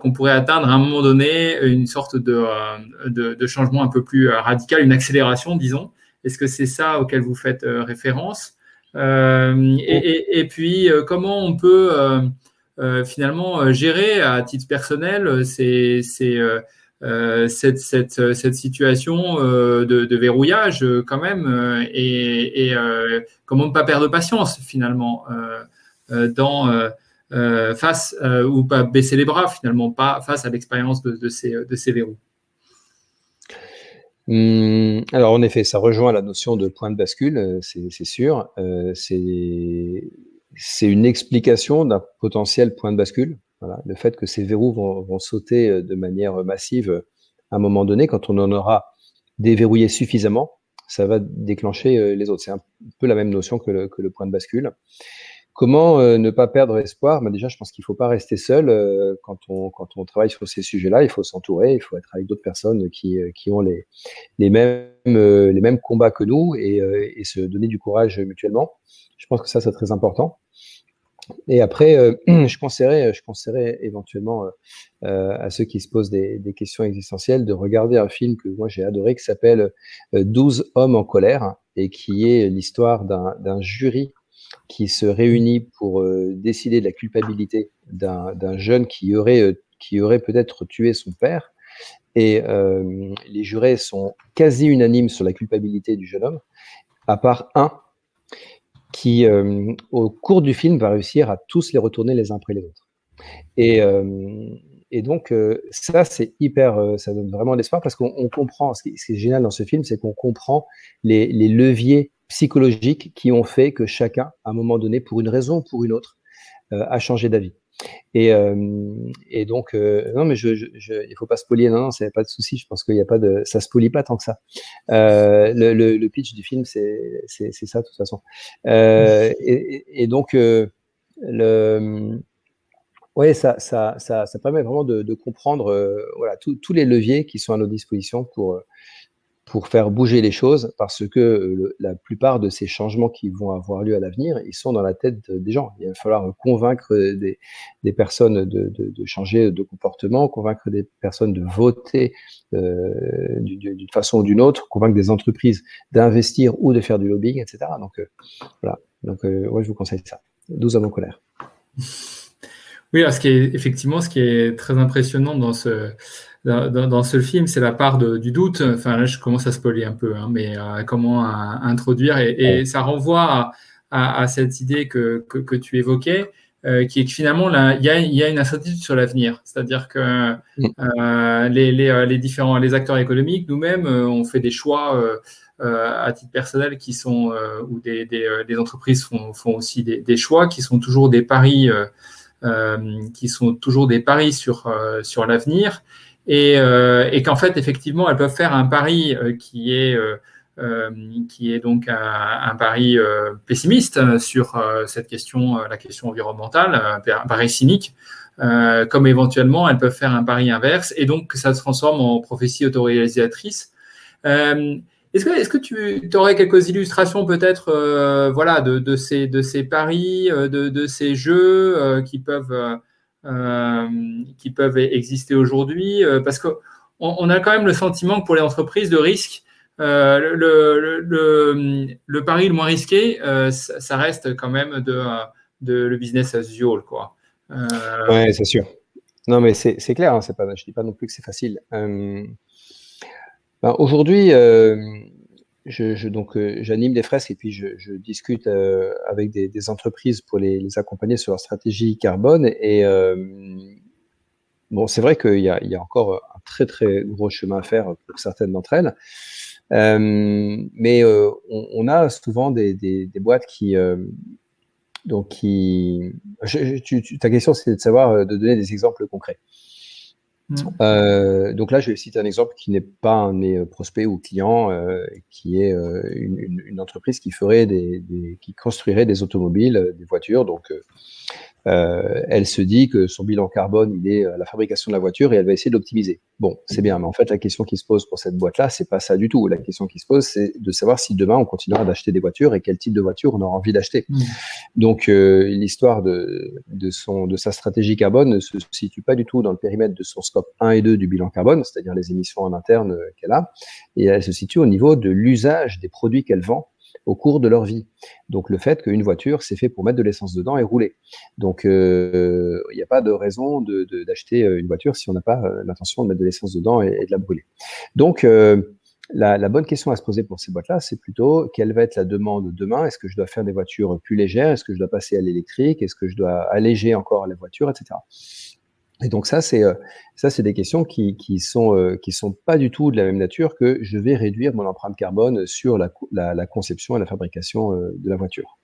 qu'on pourrait atteindre à un moment donné une sorte de changement un peu plus radical, une accélération, disons. Est-ce que c'est ça auquel vous faites référence ? Et puis, comment on peut finalement gérer à titre personnel cette situation de verrouillage quand même et comment ne pas perdre patience finalement face ou pas baisser les bras finalement pas face à l'expérience de ces verrous. Alors, en effet, ça rejoint la notion de point de bascule, c'est sûr. C'est une explication d'un potentiel point de bascule. Voilà. Le fait que ces verrous vont sauter de manière massive à un moment donné, quand on en aura déverrouillé suffisamment, ça va déclencher les autres. C'est un peu la même notion que le point de bascule. Comment ne pas perdre espoir? Déjà, je pense qu'il ne faut pas rester seul quand on travaille sur ces sujets-là. Il faut s'entourer, il faut être avec d'autres personnes qui ont les mêmes combats que nous et se donner du courage mutuellement. Je pense que ça, c'est très important. Et après, je conseillerais éventuellement à ceux qui se posent des questions existentielles de regarder un film que moi j'ai adoré qui s'appelle 12 hommes en colère et qui est l'histoire d'un jury qui se réunit pour décider de la culpabilité d'un jeune qui aurait peut-être tué son père. Et les jurés sont quasi unanimes sur la culpabilité du jeune homme, à part un qui, au cours du film, va réussir à tous les retourner les uns après les autres. Et donc, ça, c'est hyper, ça donne vraiment de l'espoir parce qu'on comprend, ce qui est génial dans ce film, c'est qu'on comprend les leviers psychologiques qui ont fait que chacun, à un moment donné, pour une raison ou pour une autre, a changé d'avis. Et donc, non, mais il faut pas spoiler, non, c'est pas de souci. Je pense qu'il y a pas de, ça spoilie pas tant que ça. Le pitch du film, c'est ça de toute façon. Et donc, ouais, ça permet vraiment de comprendre, voilà, tous les leviers qui sont à nos dispositions pour faire bouger les choses, parce que la plupart de ces changements qui vont avoir lieu à l'avenir, ils sont dans la tête des gens. Il va falloir convaincre des personnes de changer de comportement, convaincre des personnes de voter d'une façon ou d'une autre, convaincre des entreprises d'investir ou de faire du lobbying, etc. Donc, voilà. Donc, ouais, je vous conseille ça. 12 hommes en colère. Oui, alors effectivement, ce qui est très impressionnant dans ce film, c'est la part du doute. Enfin, là, je commence à spoiler un peu, hein, mais comment introduire. Et ça renvoie à cette idée que tu évoquais, qui est que finalement, là, il y a une incertitude sur l'avenir. C'est-à-dire que les acteurs économiques, nous-mêmes, on fait des choix à titre personnel qui sont, ou des entreprises font aussi des choix qui sont toujours des paris sur l'avenir et qu'en fait effectivement elles peuvent faire un pari qui est donc un pari pessimiste sur cette question, la question environnementale, un pari cynique, comme éventuellement elles peuvent faire un pari inverse et donc que ça se transforme en prophétie autoréalisatrice. Est-ce que tu aurais quelques illustrations peut-être voilà, de ces paris, de ces jeux qui peuvent exister aujourd'hui parce qu'on a quand même le sentiment que pour les entreprises de risque, le pari le moins risqué, ça reste quand même le business as usual, quoi. Ouais, c'est sûr. Non, mais c'est clair, hein, je dis pas non plus que c'est facile. Aujourd'hui, donc j'anime des fresques et puis je discute avec des entreprises pour les accompagner sur leur stratégie carbone. Et bon, c'est vrai qu'il y a encore un très très gros chemin à faire pour certaines d'entre elles. Mais on a souvent des boîtes qui ta question, c'est de savoir, de donner des exemples concrets. Donc là, je vais citer un exemple qui n'est pas un de mes prospects ou clients, qui est une entreprise qui qui construirait des automobiles, des voitures. Donc, elle se dit que son bilan carbone, il est à la fabrication de la voiture et elle va essayer de l'optimiser. Bon, c'est bien, mais en fait, la question qui se pose pour cette boîte-là, c'est pas ça du tout. La question qui se pose, c'est de savoir si demain on continuera d'acheter des voitures et quel type de voiture on aura envie d'acheter. Donc, l'histoire de sa stratégie carbone ne se situe pas du tout dans le périmètre de son scope 1 et 2 du bilan carbone, c'est-à-dire les émissions en interne qu'elle a, et elle se situe au niveau de l'usage des produits qu'elle vend au cours de leur vie. Donc, le fait qu'une voiture, c'est fait pour mettre de l'essence dedans et rouler. Donc, il n'y a pas de raison d'acheter une voiture si on n'a pas l'intention de mettre de l'essence dedans et de la brûler. Donc, la bonne question à se poser pour ces boîtes-là, c'est plutôt quelle va être la demande demain? Est-ce que je dois faire des voitures plus légères? Est-ce que je dois passer à l'électrique? Est-ce que je dois alléger encore les voitures, etc. Et donc ça, c'est des questions qui sont pas du tout de la même nature que je vais réduire mon empreinte carbone sur la conception et la fabrication de la voiture.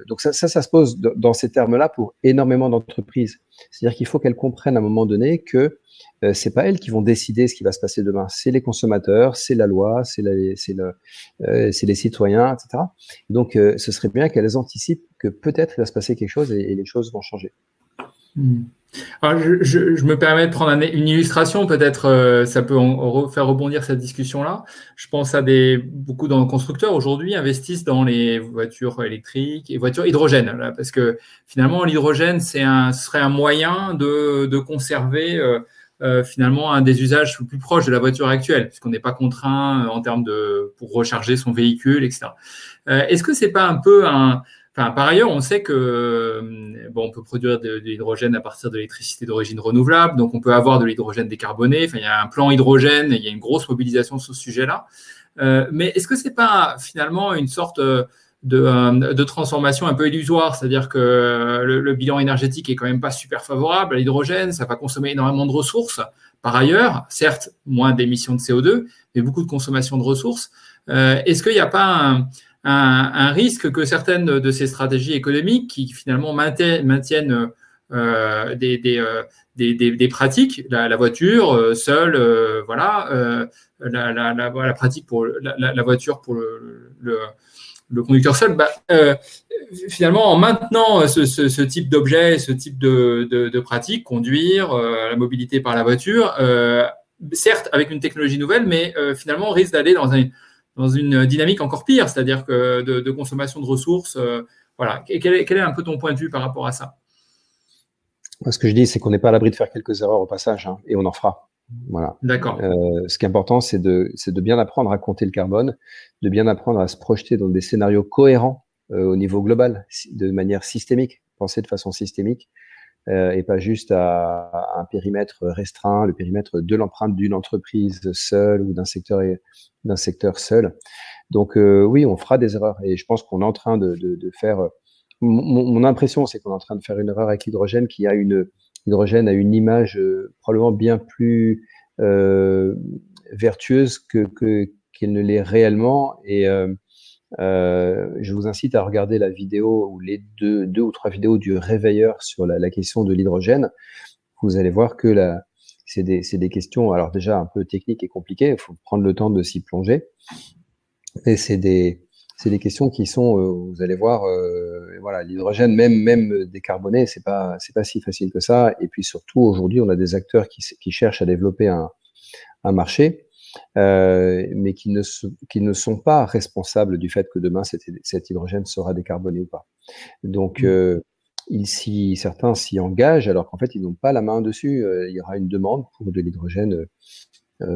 Donc ça se pose dans ces termes-là pour énormément d'entreprises. C'est-à-dire qu'il faut qu'elles comprennent à un moment donné que c'est pas elles qui vont décider ce qui va se passer demain. C'est les consommateurs, c'est la loi, c'est les citoyens, etc. Donc, ce serait bien qu'elles anticipent que peut-être il va se passer quelque chose et les choses vont changer. Hmm. Alors, je me permets de prendre une illustration, peut-être ça peut faire rebondir cette discussion-là. Je pense à beaucoup de constructeurs aujourd'hui investissent dans les voitures électriques et voitures hydrogène, là, parce que finalement l'hydrogène ce serait un moyen de conserver finalement un des usages plus proches de la voiture actuelle, puisqu'on n'est pas contraint en termes pour recharger son véhicule, etc. Est-ce que c'est pas un peu Enfin, par ailleurs, on sait que on peut produire de l'hydrogène à partir de l'électricité d'origine renouvelable, donc on peut avoir de l'hydrogène décarboné. Enfin, il y a un plan hydrogène, il y a une grosse mobilisation sur ce sujet-là. Mais est-ce que c'est pas finalement une sorte de transformation un peu illusoire, c'est-à-dire que le bilan énergétique est quand même pas super favorable à l'hydrogène, ça va consommer énormément de ressources. Par ailleurs, certes, moins d'émissions de CO2, mais beaucoup de consommation de ressources. Est-ce qu'il n'y a pas un risque que certaines de ces stratégies économiques qui finalement maintiennent des pratiques, la voiture seule, voilà, la pratique pour la voiture pour le conducteur seul, finalement, en maintenant ce type d'objet, ce type de pratique, conduire, la mobilité par la voiture, certes avec une technologie nouvelle, mais finalement on risque d'aller dans une dynamique encore pire, c'est-à-dire que de consommation de ressources. Voilà. Quel est un peu ton point de vue par rapport à ça? Moi, ce que je dis, c'est qu'on n'est pas à l'abri de faire quelques erreurs au passage, hein, et on en fera. Voilà. D'accord. Ce qui est important, c'est de bien apprendre à compter le carbone, de bien apprendre à se projeter dans des scénarios cohérents au niveau global, de manière systémique, penser de façon systémique, et pas juste à un périmètre restreint, le périmètre de l'empreinte d'une entreprise seule ou d'un secteur seul. Donc oui, on fera des erreurs, et je pense qu'on est en train de faire. Mon impression, c'est qu'on est en train de faire une erreur avec l'hydrogène, l'hydrogène a une image probablement bien plus vertueuse qu'elle ne l'est réellement. Et je vous incite à regarder la vidéo ou les deux ou trois vidéos du réveilleur sur la question de l'hydrogène. Vous allez voir que c'est des questions, alors déjà un peu techniques et compliquées, il faut prendre le temps de s'y plonger. Et c'est des questions qui sont, vous allez voir, voilà, l'hydrogène même décarboné, c'est pas si facile que ça. Et puis surtout, aujourd'hui, on a des acteurs qui cherchent à développer un marché, mais qui ne sont pas responsables du fait que demain cet hydrogène sera décarboné ou pas. Donc certains s'y engagent alors qu'en fait ils n'ont pas la main dessus. Il y aura une demande pour de l'hydrogène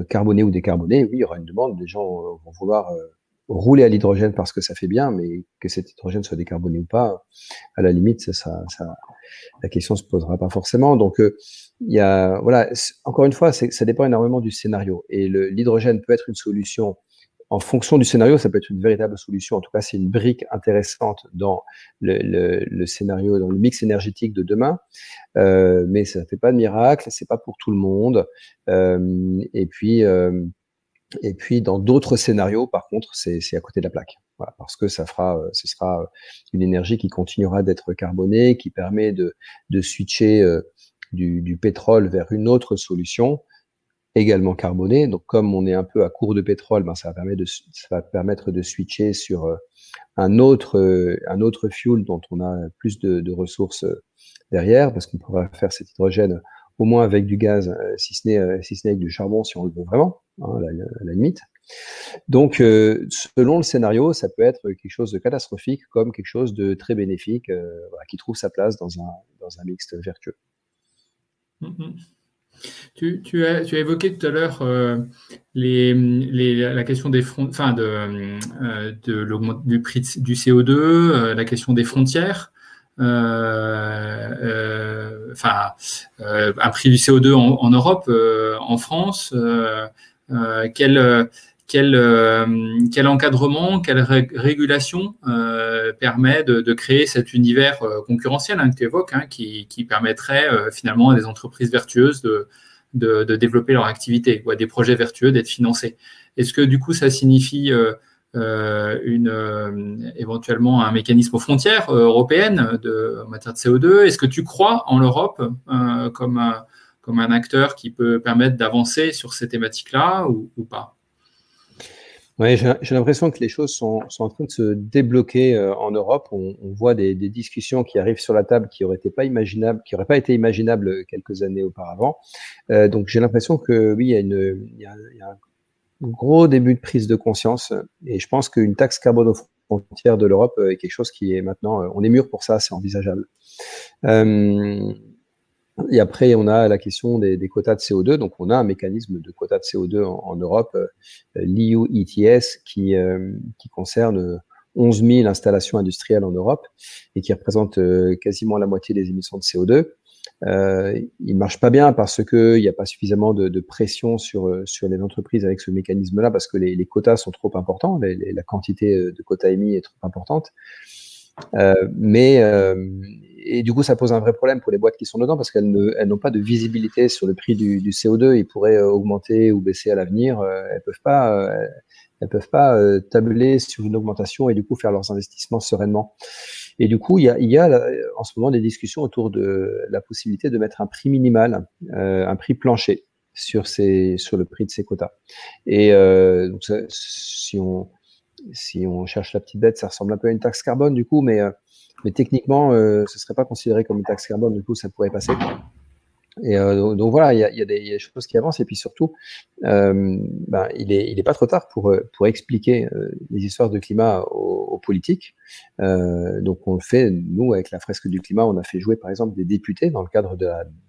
carboné ou décarboné. Oui, il y aura une demande. Les gens vont vouloir rouler à l'hydrogène parce que ça fait bien, mais que cet hydrogène soit décarboné ou pas, à la limite, la question se posera pas forcément. Donc, voilà, encore une fois, ça dépend énormément du scénario. Et l'hydrogène peut être une solution en fonction du scénario, ça peut être une véritable solution. En tout cas, c'est une brique intéressante dans le scénario, dans le mix énergétique de demain. Mais ça ne fait pas de miracle, c'est pas pour tout le monde. Et puis, dans d'autres scénarios, par contre, c'est à côté de la plaque. Voilà, parce que ce sera une énergie qui continuera d'être carbonée, qui permet de switcher du pétrole vers une autre solution, également carbonée. Donc, comme on est un peu à court de pétrole, ça va permettre de switcher sur un autre fuel dont on a plus de ressources derrière, parce qu'on pourra faire cet hydrogène au moins avec du gaz, si ce n'est avec du charbon, si on le veut vraiment, hein, à la limite. Donc, selon le scénario, ça peut être quelque chose de catastrophique comme quelque chose de très bénéfique, voilà, qui trouve sa place dans un mixte vertueux. Tu as évoqué tout à l'heure la question des du prix du CO2, la question des frontières. Un prix du CO2 en Europe, en France, quel encadrement, quelle régulation permet de créer cet univers concurrentiel que tu évoques, qui permettrait finalement à des entreprises vertueuses de développer leur activité ou à des projets vertueux d'être financés. Est-ce que du coup ça signifie éventuellement un mécanisme aux frontières européennes en matière de CO2? Est-ce que tu crois en l'Europe comme un acteur qui peut permettre d'avancer sur ces thématiques-là ou pas? Ouais, j'ai l'impression que les choses sont en train de se débloquer en Europe. On voit des discussions qui arrivent sur la table qui auraient pas été imaginables quelques années auparavant. Donc j'ai l'impression que oui, il y a un gros début de prise de conscience. Et je pense qu'une taxe carbone aux frontières de l'Europe est quelque chose qui est maintenant, on est mûr pour ça, c'est envisageable. Et après, on a la question des quotas de CO2. Donc, on a un mécanisme de quotas de CO2 en Europe, l'EU ETS, qui concerne 11 000 installations industrielles en Europe et qui représente quasiment la moitié des émissions de CO2. Il marche pas bien parce qu'il n'y a pas suffisamment de pression sur les entreprises avec ce mécanisme-là, parce que les quotas sont trop importants, la quantité de quotas émis est trop importante. Et du coup, ça pose un vrai problème pour les boîtes qui sont dedans, parce qu'elles n'ont pas de visibilité sur le prix du CO2. Il pourrait augmenter ou baisser à l'avenir. Elles peuvent pas tabler sur une augmentation et du coup faire leurs investissements sereinement. Et du coup, il y a en ce moment des discussions autour de la possibilité de mettre un prix minimal, un prix plancher sur le prix de ces quotas. Et donc si on cherche la petite bête, ça ressemble un peu à une taxe carbone du coup, mais techniquement, ce serait pas considéré comme une taxe carbone, du coup, ça pourrait passer. Et donc voilà, il y a des choses qui avancent, et puis surtout, il est pas trop tard pour expliquer les histoires de climat aux politiques. Donc on le fait, nous, avec la fresque du climat, on a fait jouer par exemple des députés dans le cadre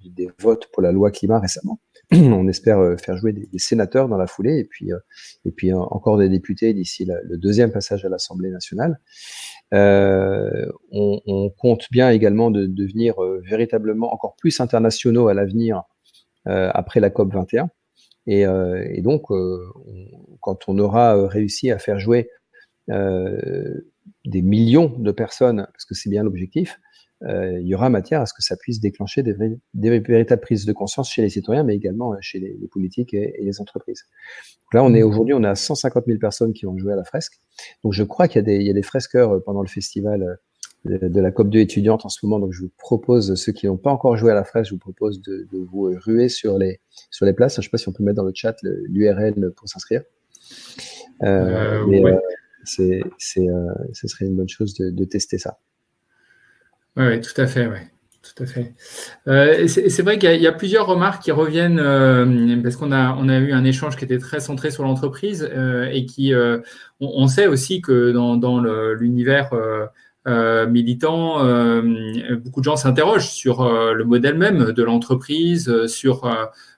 des votes pour la loi climat récemment. On espère faire jouer des sénateurs dans la foulée, et puis encore des députés d'ici le deuxième passage à l'Assemblée nationale. On compte bien également de devenir véritablement encore plus internationaux à l'avenir après la COP 21. Et donc, quand on aura réussi à faire jouer des millions de personnes, parce que c'est bien l'objectif, il y aura matière à ce que ça puisse déclencher des véritables prises de conscience chez les citoyens, mais également chez les politiques et les entreprises. Donc là, aujourd'hui, on est à 150 000 personnes qui ont joué à la fresque. Donc je crois qu'il y a des fresqueurs pendant le festival de la COP2 étudiante en ce moment. Donc je vous propose, ceux qui n'ont pas encore joué à la fresque, je vous propose de vous ruer sur les places. Je ne sais pas si on peut mettre dans le chat l'URL pour s'inscrire. Ouais. Ce serait une bonne chose de tester ça. Oui, tout à fait, ouais. Tout à fait. C'est vrai qu'il y a plusieurs remarques qui reviennent parce qu'on a eu un échange qui était très centré sur l'entreprise et qui, on sait aussi que dans l'univers militant, beaucoup de gens s'interrogent sur le modèle même de l'entreprise, sur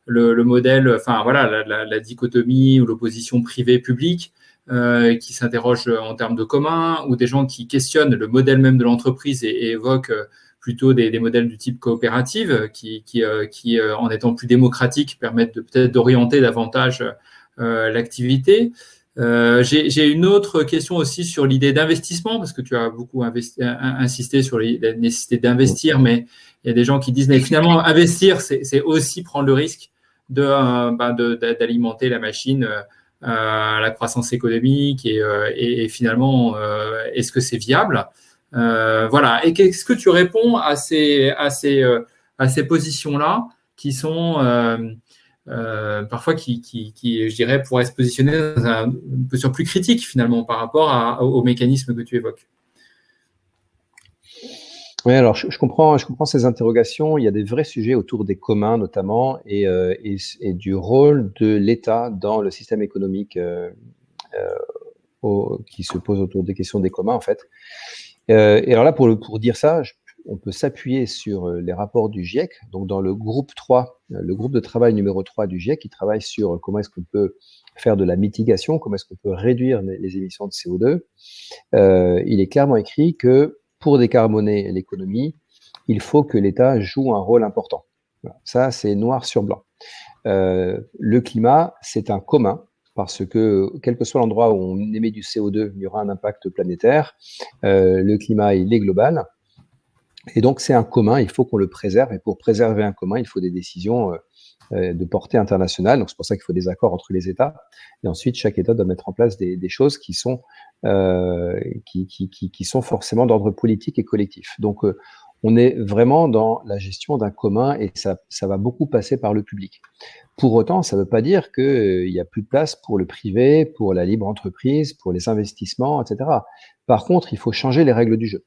le modèle, enfin voilà, la dichotomie ou l'opposition privée-publique. Qui s'interrogent en termes de commun, ou des gens qui questionnent le modèle même de l'entreprise et évoquent plutôt des modèles du type coopérative qui en étant plus démocratiques, permettent peut-être d'orienter davantage l'activité. J'ai une autre question aussi sur l'idée d'investissement, parce que tu as beaucoup insisté sur la nécessité d'investir, mais il y a des gens qui disent, mais finalement, investir, c'est aussi prendre le risque d'alimenter la machine à la croissance économique et finalement, est-ce que c'est viable? Voilà. Et qu'est-ce que tu réponds à ces positions-là qui sont parfois qui, je dirais, pourraient se positionner dans une posture plus critique finalement par rapport au mécanisme que tu évoques? Oui, alors je comprends ces interrogations. Il y a des vrais sujets autour des communs notamment et du rôle de l'État dans le système économique qui se pose autour des questions des communs en fait. Et alors là, pour dire ça, on peut s'appuyer sur les rapports du GIEC. Donc dans le groupe 3, le groupe de travail numéro 3 du GIEC, qui travaille sur comment est-ce qu'on peut faire de la mitigation, comment est-ce qu'on peut réduire les émissions de CO2. Il est clairement écrit que pour décarboner l'économie, il faut que l'État joue un rôle important. Voilà. Ça, c'est noir sur blanc. Le climat, c'est un commun, parce que quel que soit l'endroit où on émet du CO2, il y aura un impact planétaire. Le climat, il est global. Et donc, c'est un commun, il faut qu'on le préserve. Et pour préserver un commun, il faut des décisions de portée internationale. Donc, c'est pour ça qu'il faut des accords entre les États. Et ensuite, chaque État doit mettre en place des choses qui sont forcément d'ordre politique et collectif. Donc, on est vraiment dans la gestion d'un commun et ça va beaucoup passer par le public. Pour autant, ça ne veut pas dire qu'il n'y a plus de place pour le privé, pour la libre entreprise, pour les investissements, etc. Par contre, il faut changer les règles du jeu.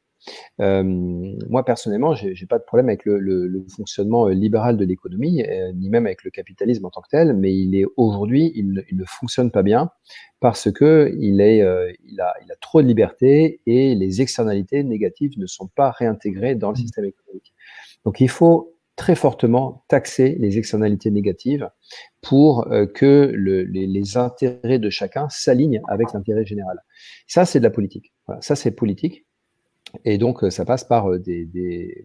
Moi, personnellement, j'ai pas de problème avec le fonctionnement libéral de l'économie, ni même avec le capitalisme en tant que tel, mais aujourd'hui, il ne fonctionne pas bien parce que il a trop de liberté et les externalités négatives ne sont pas réintégrées dans le système économique. Donc, il faut très fortement taxer les externalités négatives pour que les intérêts de chacun s'alignent avec l'intérêt général. Ça, c'est de la politique. Voilà, ça, c'est politique. Et donc, ça passe par des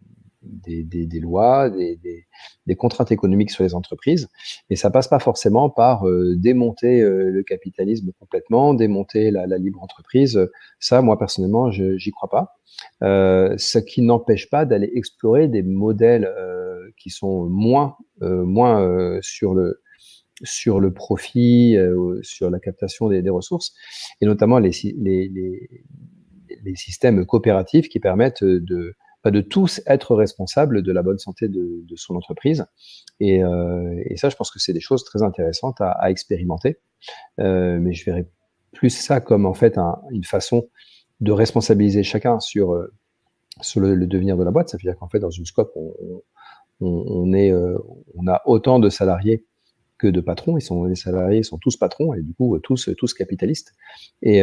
lois, des contraintes économiques sur les entreprises. Et ça passe pas forcément par démonter le capitalisme complètement, démonter la libre entreprise. Ça, moi, personnellement, j'y crois pas. Ce qui n'empêche pas d'aller explorer des modèles qui sont moins sur le profit, sur la captation des ressources, et notamment les systèmes coopératifs qui permettent de tous être responsables de la bonne santé de son entreprise. Et ça, je pense que c'est des choses très intéressantes à expérimenter. Mais je verrais plus ça comme en fait une façon de responsabiliser chacun sur le devenir de la boîte. Ça veut dire qu'en fait, dans une scope, on a autant de salariés que de patrons. Les salariés sont tous patrons et du coup tous capitalistes. Et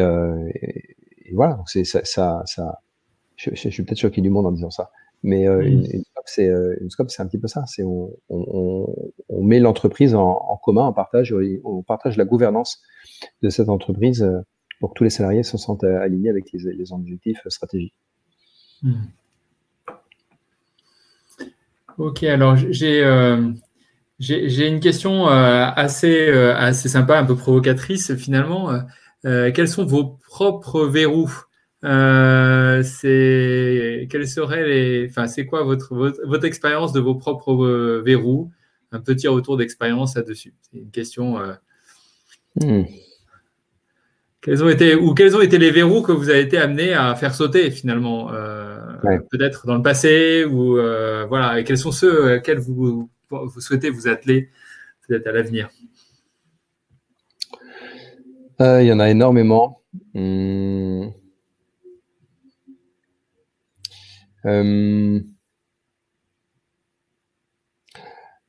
voilà, donc c'est ça. Je suis peut-être choqué du monde en disant ça, mais une scope, c'est un petit peu ça. C'est on met l'entreprise en commun, on partage la gouvernance de cette entreprise pour que tous les salariés se sentent alignés avec les objectifs stratégiques. Ok, alors j'ai une question assez sympa, un peu provocatrice finalement. Quels sont vos propres verrous? C'est quoi votre expérience de vos propres verrous? Un petit retour d'expérience là-dessus. C'est une question. Quels ont été les verrous que vous avez été amené à faire sauter finalement, peut-être dans le passé ou voilà. Et quels sont ceux auxquels vous souhaitez vous atteler peut-être à l'avenir? Il y en a énormément.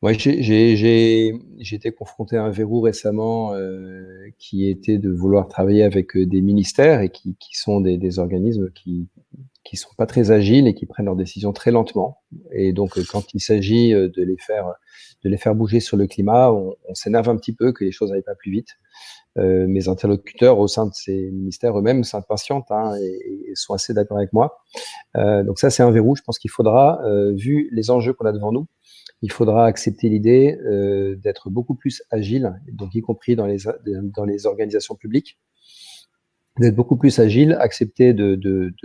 Ouais, j'ai été confronté à un verrou récemment qui était de vouloir travailler avec des ministères et qui sont des organismes qui sont pas très agiles et qui prennent leurs décisions très lentement. Et donc, quand il s'agit de les faire bouger sur le climat, on s'énerve un petit peu que les choses n'aillent pas plus vite. Mes interlocuteurs au sein de ces ministères eux-mêmes s'impatientent et sont assez d'accord avec moi. Donc ça, c'est un verrou. Je pense qu'il faudra, vu les enjeux qu'on a devant nous, il faudra accepter l'idée d'être beaucoup plus agile, donc y compris dans les organisations publiques, d'être beaucoup plus agile, accepter de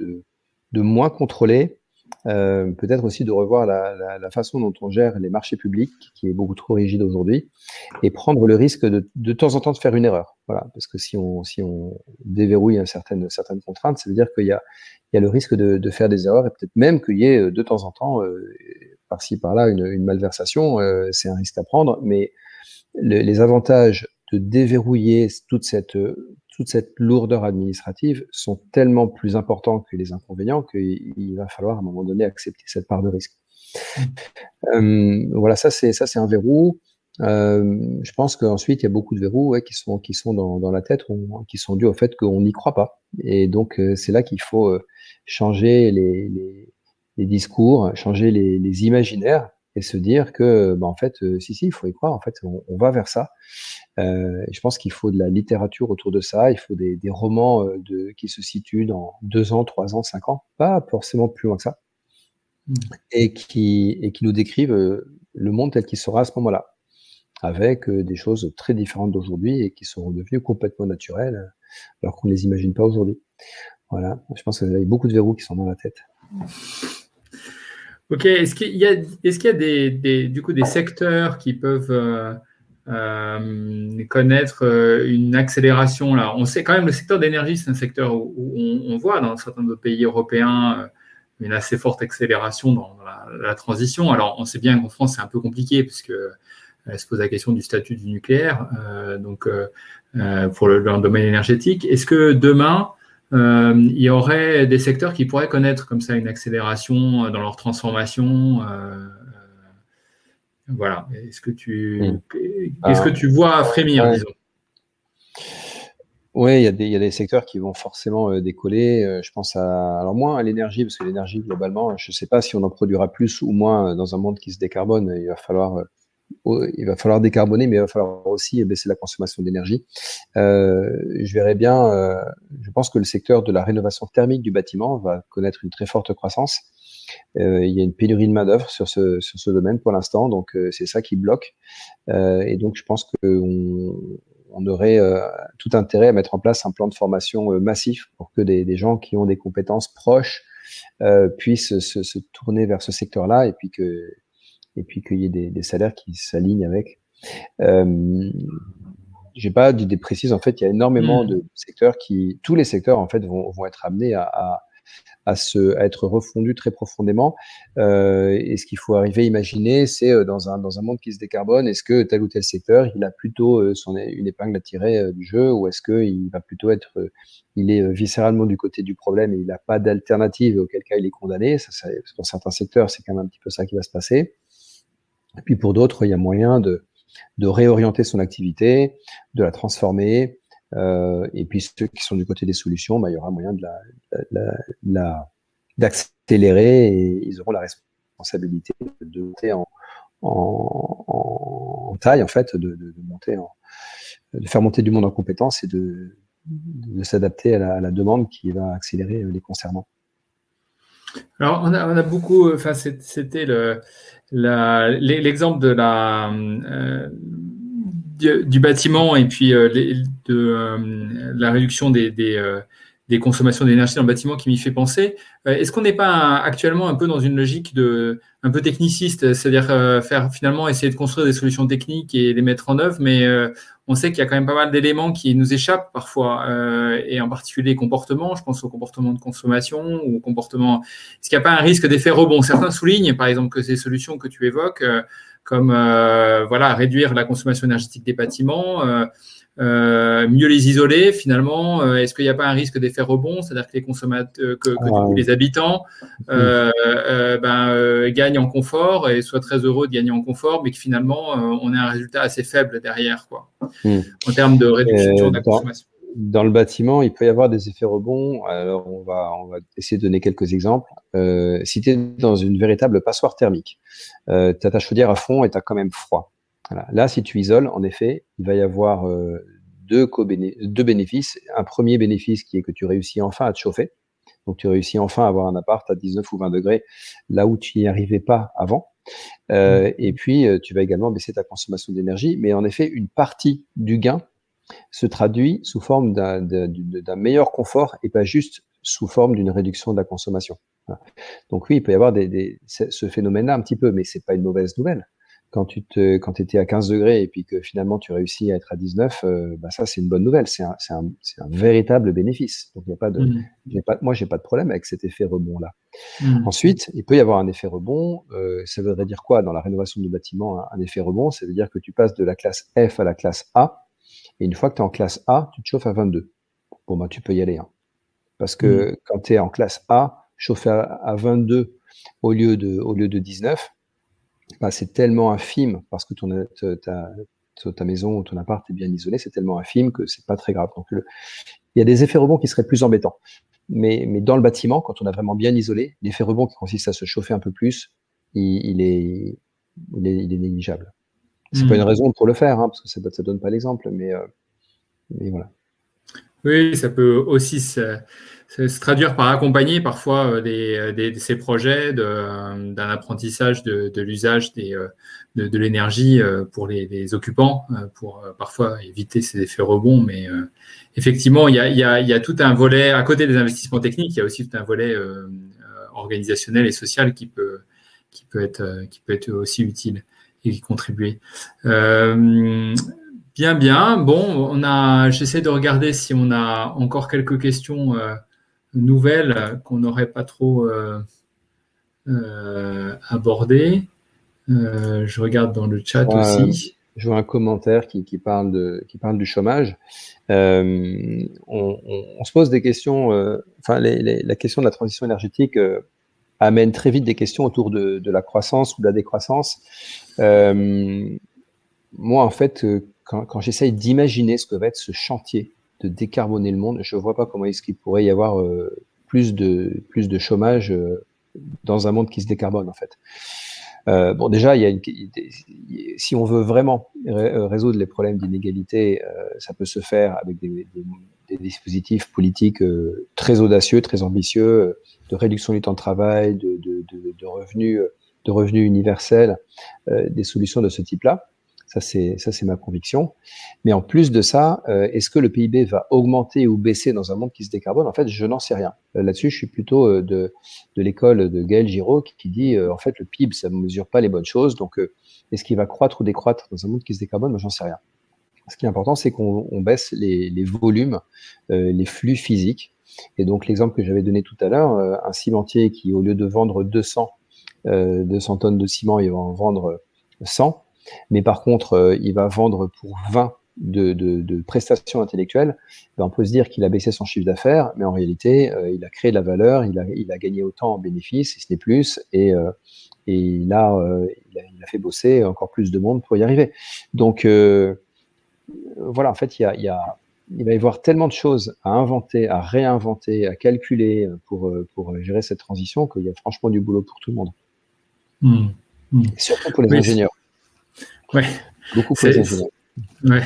moins contrôler, peut-être aussi de revoir la façon dont on gère les marchés publics, qui est beaucoup trop rigide aujourd'hui, et prendre le risque de temps en temps de faire une erreur. Voilà, parce que si on déverrouille certaines contraintes, ça veut dire qu'il y a le risque de faire des erreurs et peut-être même qu'il y ait de temps en temps par-ci par-là une malversation. C'est un risque à prendre, mais les avantages de déverrouiller toute cette lourdeur administrative sont tellement plus importants que les inconvénients qu'il va falloir à un moment donné accepter cette part de risque. Voilà, ça c'est un verrou. Je pense qu'ensuite il y a beaucoup de verrous qui sont dans la tête, qui sont dus au fait qu'on n'y croit pas. Et donc c'est là qu'il faut changer les discours, changer les imaginaires et se dire que en fait si il faut y croire, en fait on va vers ça. Je pense qu'il faut de la littérature autour de ça, il faut des romans qui se situent dans 2 ans, 3 ans, 5 ans, pas forcément plus loin que ça, et qui nous décrivent le monde tel qu'il sera à ce moment-là, avec des choses très différentes d'aujourd'hui et qui seront devenues complètement naturelles, alors qu'on ne les imagine pas aujourd'hui. Voilà, je pense qu'il y a beaucoup de verrous qui sont dans la tête. Ok, est-ce qu'il y a du coup des secteurs qui peuvent connaître une accélération là? On sait quand même le secteur d'énergie, c'est un secteur où on voit dans certains autres pays européens une assez forte accélération dans la transition. Alors, on sait bien qu'en France, c'est un peu compliqué puisque se pose la question du statut du nucléaire, pour le domaine énergétique. Est-ce que demain, il y aurait des secteurs qui pourraient connaître comme ça une accélération dans leur transformation? Voilà. Est-ce que tu vois frémir, ouais. disons? Oui, il y a des secteurs qui vont forcément décoller. Je pense alors moins à l'énergie, parce que l'énergie, globalement, je ne sais pas si on en produira plus ou moins dans un monde qui se décarbone. Il va falloir décarboner, mais il va falloir aussi baisser la consommation d'énergie. Je verrais bien, je pense que le secteur de la rénovation thermique du bâtiment va connaître une très forte croissance. Il y a une pénurie de main-d'œuvre sur ce domaine pour l'instant, donc c'est ça qui bloque. Et donc, je pense qu'on aurait tout intérêt à mettre en place un plan de formation massif pour que des gens qui ont des compétences proches puissent se tourner vers ce secteur-là et puis qu'il y ait des salaires qui s'alignent avec. J'ai pas d'idée précise. En fait, il y a énormément de secteurs tous les secteurs en fait vont être amenés à être refondus très profondément. Et ce qu'il faut arriver à imaginer, c'est dans un monde qui se décarbone, est-ce que tel ou tel secteur, il a plutôt une épingle à tirer du jeu, ou est-ce qu'il va plutôt il est viscéralement du côté du problème et il n'a pas d'alternative, et auquel cas il est condamné. Pour certains secteurs, c'est quand même un petit peu ça qui va se passer. Et puis pour d'autres, il y a moyen de réorienter son activité, de la transformer. Et puis ceux qui sont du côté des solutions, il y aura moyen d'accélérer et ils auront la responsabilité de monter en taille, en fait, de faire monter du monde en compétences et de s'adapter à la demande qui va accélérer les concernant. Alors, on a beaucoup, enfin, c'était l'exemple de du bâtiment et puis la réduction des consommations d'énergie dans le bâtiment qui m'y fait penser. Est-ce qu'on n'est pas actuellement un peu dans une logique un peu techniciste, c'est-à-dire finalement essayer de construire des solutions techniques et les mettre en œuvre, mais on sait qu'il y a quand même pas mal d'éléments qui nous échappent parfois, et en particulier les comportements. Je pense au comportement de consommation ou au comportement. Est-ce qu'il n'y a pas un risque d'effet rebond? Certains soulignent, par exemple, que ces solutions que tu évoques, comme réduire la consommation énergétique des bâtiments, mieux les isoler finalement, est-ce qu'il n'y a pas un risque d'effet rebond, c'est-à-dire que les consommateurs, du coup, les habitants gagnent en confort et soient très heureux de gagner en confort, mais que finalement on ait un résultat assez faible derrière, quoi, en termes de réduction de la consommation. Dans le bâtiment, il peut y avoir des effets rebonds. Alors, on va essayer de donner quelques exemples. Si tu es dans une véritable passoire thermique, tu as ta chaudière à fond et tu as quand même froid. Voilà. Là, si tu isoles, en effet, il va y avoir deux bénéfices. Un premier bénéfice qui est que tu réussis enfin à te chauffer. Donc, tu réussis enfin à avoir un appart à 19 ou 20 degrés, là où tu n'y arrivais pas avant. Et puis, tu vas également baisser ta consommation d'énergie. Mais en effet, une partie du gain se traduit sous forme d'un meilleur confort et pas juste sous forme d'une réduction de la consommation. Voilà. Donc oui, il peut y avoir ce phénomène-là un petit peu, mais c'est pas une mauvaise nouvelle. Quand tu étais à 15 degrés et puis que finalement tu réussis à être à 19, ça c'est une bonne nouvelle. C'est un véritable bénéfice. Donc il y a pas de, moi j'ai pas de problème avec cet effet rebond-là. Ensuite, il peut y avoir un effet rebond. Ça voudrait dire quoi dans la rénovation du bâtiment? Un effet rebond, ça veut dire que tu passes de la classe F à la classe A. Et une fois que tu es en classe A, tu te chauffes à 22. Bon, tu peux y aller. Hein. Parce que quand tu es en classe A, chauffer à 22 au lieu de 19, c'est tellement infime parce que ta maison ou ton appart est bien isolé, c'est tellement infime que c'est pas très grave. Donc, il y a des effets rebonds qui seraient plus embêtants. Mais dans le bâtiment, quand on a vraiment bien isolé, l'effet rebond qui consiste à se chauffer un peu plus, il est négligeable. C'est pas une raison pour le faire, hein, parce que ça donne pas l'exemple, mais voilà. Oui, ça peut aussi se traduire par accompagner parfois ces projets d'un apprentissage de l'usage de l'énergie pour les occupants, pour parfois éviter ces effets rebonds. Mais effectivement, il y a tout un volet, à côté des investissements techniques, il y a aussi tout un volet organisationnel et social qui peut être aussi utile et y contribuer. Bien. Bon, j'essaie de regarder si on a encore quelques questions nouvelles qu'on n'aurait pas trop aborder. Je regarde dans le chat aussi. Je vois un commentaire qui parle du chômage. On se pose des questions. La question de la transition énergétique amène très vite des questions autour de la croissance ou de la décroissance. Moi, en fait, quand j'essaye d'imaginer ce que va être ce chantier de décarboner le monde, je ne vois pas comment est-ce qu'il pourrait y avoir plus de chômage dans un monde qui se décarbone, en fait. Déjà, si on veut vraiment résoudre les problèmes d'inégalité, ça peut se faire avec des dispositifs politiques très audacieux, très ambitieux, de réduction du temps de travail, de revenus universels, des solutions de ce type-là. Ça, c'est ma conviction. Mais en plus de ça, est-ce que le PIB va augmenter ou baisser dans un monde qui se décarbone? En fait, je n'en sais rien. Là-dessus, je suis plutôt de l'école de Gaël Giraud qui dit, en fait, le PIB, ça ne mesure pas les bonnes choses. Donc, est-ce qu'il va croître ou décroître dans un monde qui se décarbone? Moi, j'en sais rien. Ce qui est important, c'est qu'on baisse les volumes, les flux physiques. Et donc, l'exemple que j'avais donné tout à l'heure, un cimentier qui, au lieu de vendre 200 tonnes de ciment, il va en vendre 100. Mais par contre, il va vendre pour 20 de prestations intellectuelles. Ben, on peut se dire qu'il a baissé son chiffre d'affaires, mais en réalité, il a créé de la valeur, il a gagné autant en bénéfices, si ce n'est plus, et il a fait bosser encore plus de monde pour y arriver. Donc, voilà, en fait, il va y avoir tellement de choses à inventer, à réinventer, à calculer pour gérer cette transition qu'il y a franchement du boulot pour tout le monde. Surtout pour les ingénieurs. Ouais. Beaucoup pour les ingénieurs. Ouais.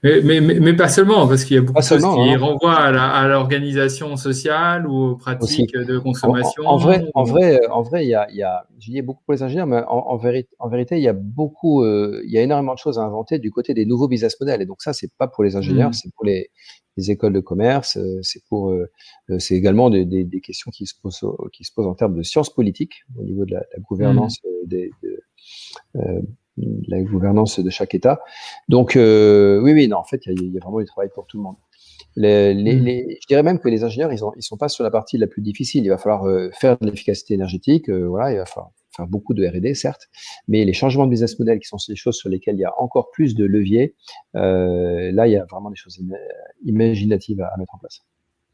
Mais pas seulement, parce qu'il y a beaucoup de choses qui renvoient à l'organisation sociale ou aux pratiques de consommation. En vrai, il y a, je dis beaucoup pour les ingénieurs, mais en vérité, il y a énormément de choses à inventer du côté des nouveaux business models. Et donc ça, c'est pas pour les ingénieurs, c'est pour les écoles de commerce, c'est également des questions qui se posent en termes de sciences politiques au niveau de la gouvernance la gouvernance de chaque État. Donc, non, en fait, il y a vraiment du travail pour tout le monde. Je dirais même que les ingénieurs, ils sont pas sur la partie la plus difficile. Il va falloir faire de l'efficacité énergétique, il va falloir faire beaucoup de R&D, certes, mais les changements de business model qui sont des choses sur lesquelles il y a encore plus de leviers, là, il y a vraiment des choses imaginatives à mettre en place.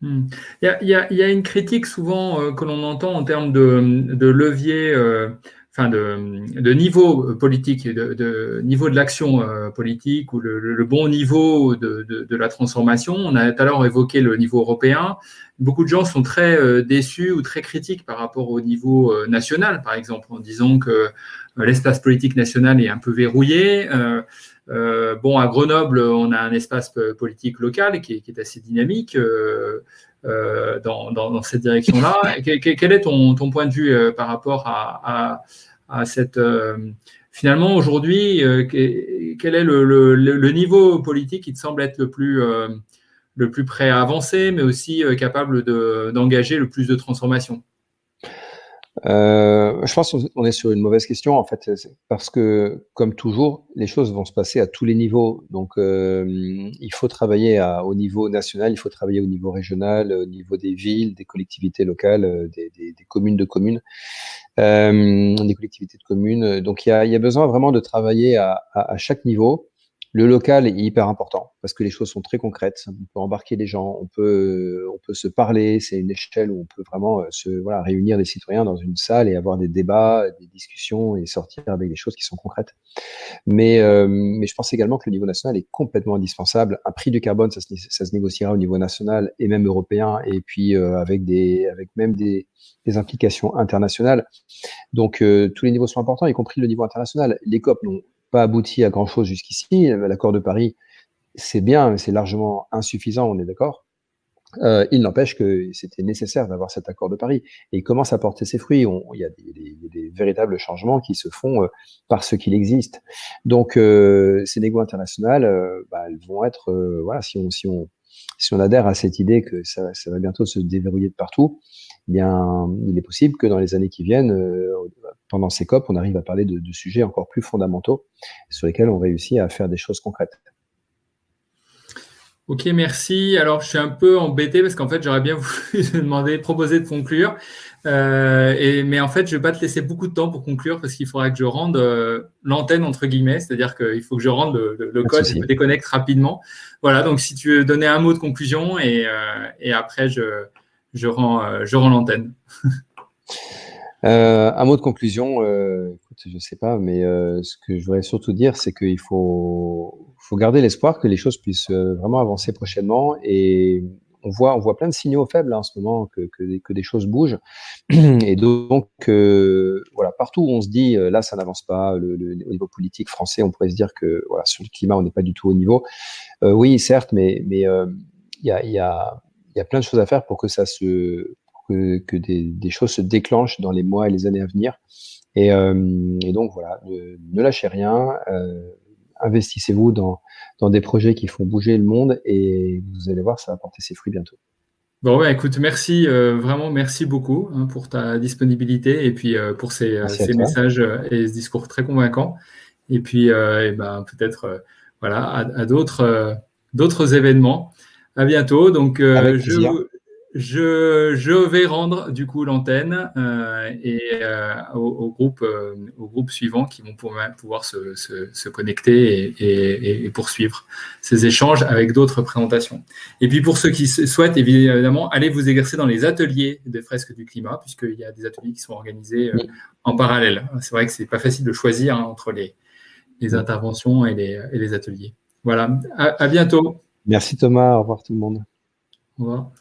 Il y a une critique souvent que l'on entend en termes de levier, de niveau politique, de niveau de l'action politique ou le bon niveau de la transformation. On a tout à l'heure évoqué le niveau européen. Beaucoup de gens sont très déçus ou très critiques par rapport au niveau national, par exemple, en disant que l'espace politique national est un peu verrouillé. À Grenoble, on a un espace politique local qui est assez dynamique dans cette direction-là. Quel est ton point de vue par rapport à cette… finalement, aujourd'hui, quel est le niveau politique qui te semble être le plus prêt à avancer, mais aussi capable d'engager le plus de transformation? Je pense qu'on est sur une mauvaise question, en fait, parce que, comme toujours, les choses vont se passer à tous les niveaux. Donc, il faut travailler au niveau national, il faut travailler au niveau régional, au niveau des villes, des collectivités locales, des communes de communes, des collectivités de communes. Donc, il y a besoin vraiment de travailler à chaque niveau. Le local est hyper important parce que les choses sont très concrètes. On peut embarquer des gens, on peut se parler. C'est une échelle où on peut vraiment réunir des citoyens dans une salle et avoir des débats, des discussions et sortir avec des choses qui sont concrètes. Mais je pense également que le niveau national est complètement indispensable. Un prix du carbone, ça se négociera au niveau national et même européen, et puis avec même des implications internationales. Donc tous les niveaux sont importants, y compris le niveau international. Les COP n'ont pas abouti à grand-chose jusqu'ici. L'accord de Paris, c'est bien, mais c'est largement insuffisant, on est d'accord. Il n'empêche que c'était nécessaire d'avoir cet accord de Paris. Et il commence à porter ses fruits. Il y a des véritables changements qui se font parce qu'il existe. Donc, ces négos internationales, elles vont être… si on adhère à cette idée que ça va bientôt se déverrouiller de partout, eh bien, il est possible que dans les années qui viennent, pendant ces COP, on arrive à parler de sujets encore plus fondamentaux sur lesquels on réussit à faire des choses concrètes. Ok, merci. Alors, je suis un peu embêté parce qu'en fait, j'aurais bien voulu te proposer de conclure. Mais en fait, je ne vais pas te laisser beaucoup de temps pour conclure parce qu'il faudra que je rende l'antenne, entre guillemets, c'est-à-dire qu'il faut que je rende le code, je me déconnecte rapidement. Voilà, donc si tu veux donner un mot de conclusion et après, je rends l'antenne. Un mot de conclusion, écoute, je ne sais pas, mais ce que je voudrais surtout dire, c'est qu'il faut garder l'espoir que les choses puissent vraiment avancer prochainement. Et on voit plein de signaux faibles en ce moment que des choses bougent. Et donc, voilà, partout où on se dit, là, ça n'avance pas, au niveau politique français, on pourrait se dire que voilà, sur le climat, on n'est pas du tout au niveau. Oui, certes, mais il y a plein de choses à faire pour que que des choses se déclenchent dans les mois et les années à venir. Et donc, voilà, ne lâchez rien, investissez-vous dans des projets qui font bouger le monde et vous allez voir, ça va porter ses fruits bientôt. Bon, ouais, écoute, merci, vraiment merci beaucoup pour ta disponibilité et puis pour ces messages et ce discours très convaincant. Et puis, peut-être voilà, à d'autres événements. À bientôt. Donc, Avec plaisir. je vais rendre du coup l'antenne au groupe suivant qui vont pouvoir se connecter et poursuivre ces échanges avec d'autres présentations. Et puis pour ceux qui souhaitent, évidemment, allez vous exercer dans les ateliers des fresques du climat, puisqu'il y a des ateliers qui sont organisés en parallèle. C'est vrai que c'est pas facile de choisir entre les interventions et les ateliers. Voilà, à bientôt. Merci Thomas, au revoir tout le monde. Au revoir.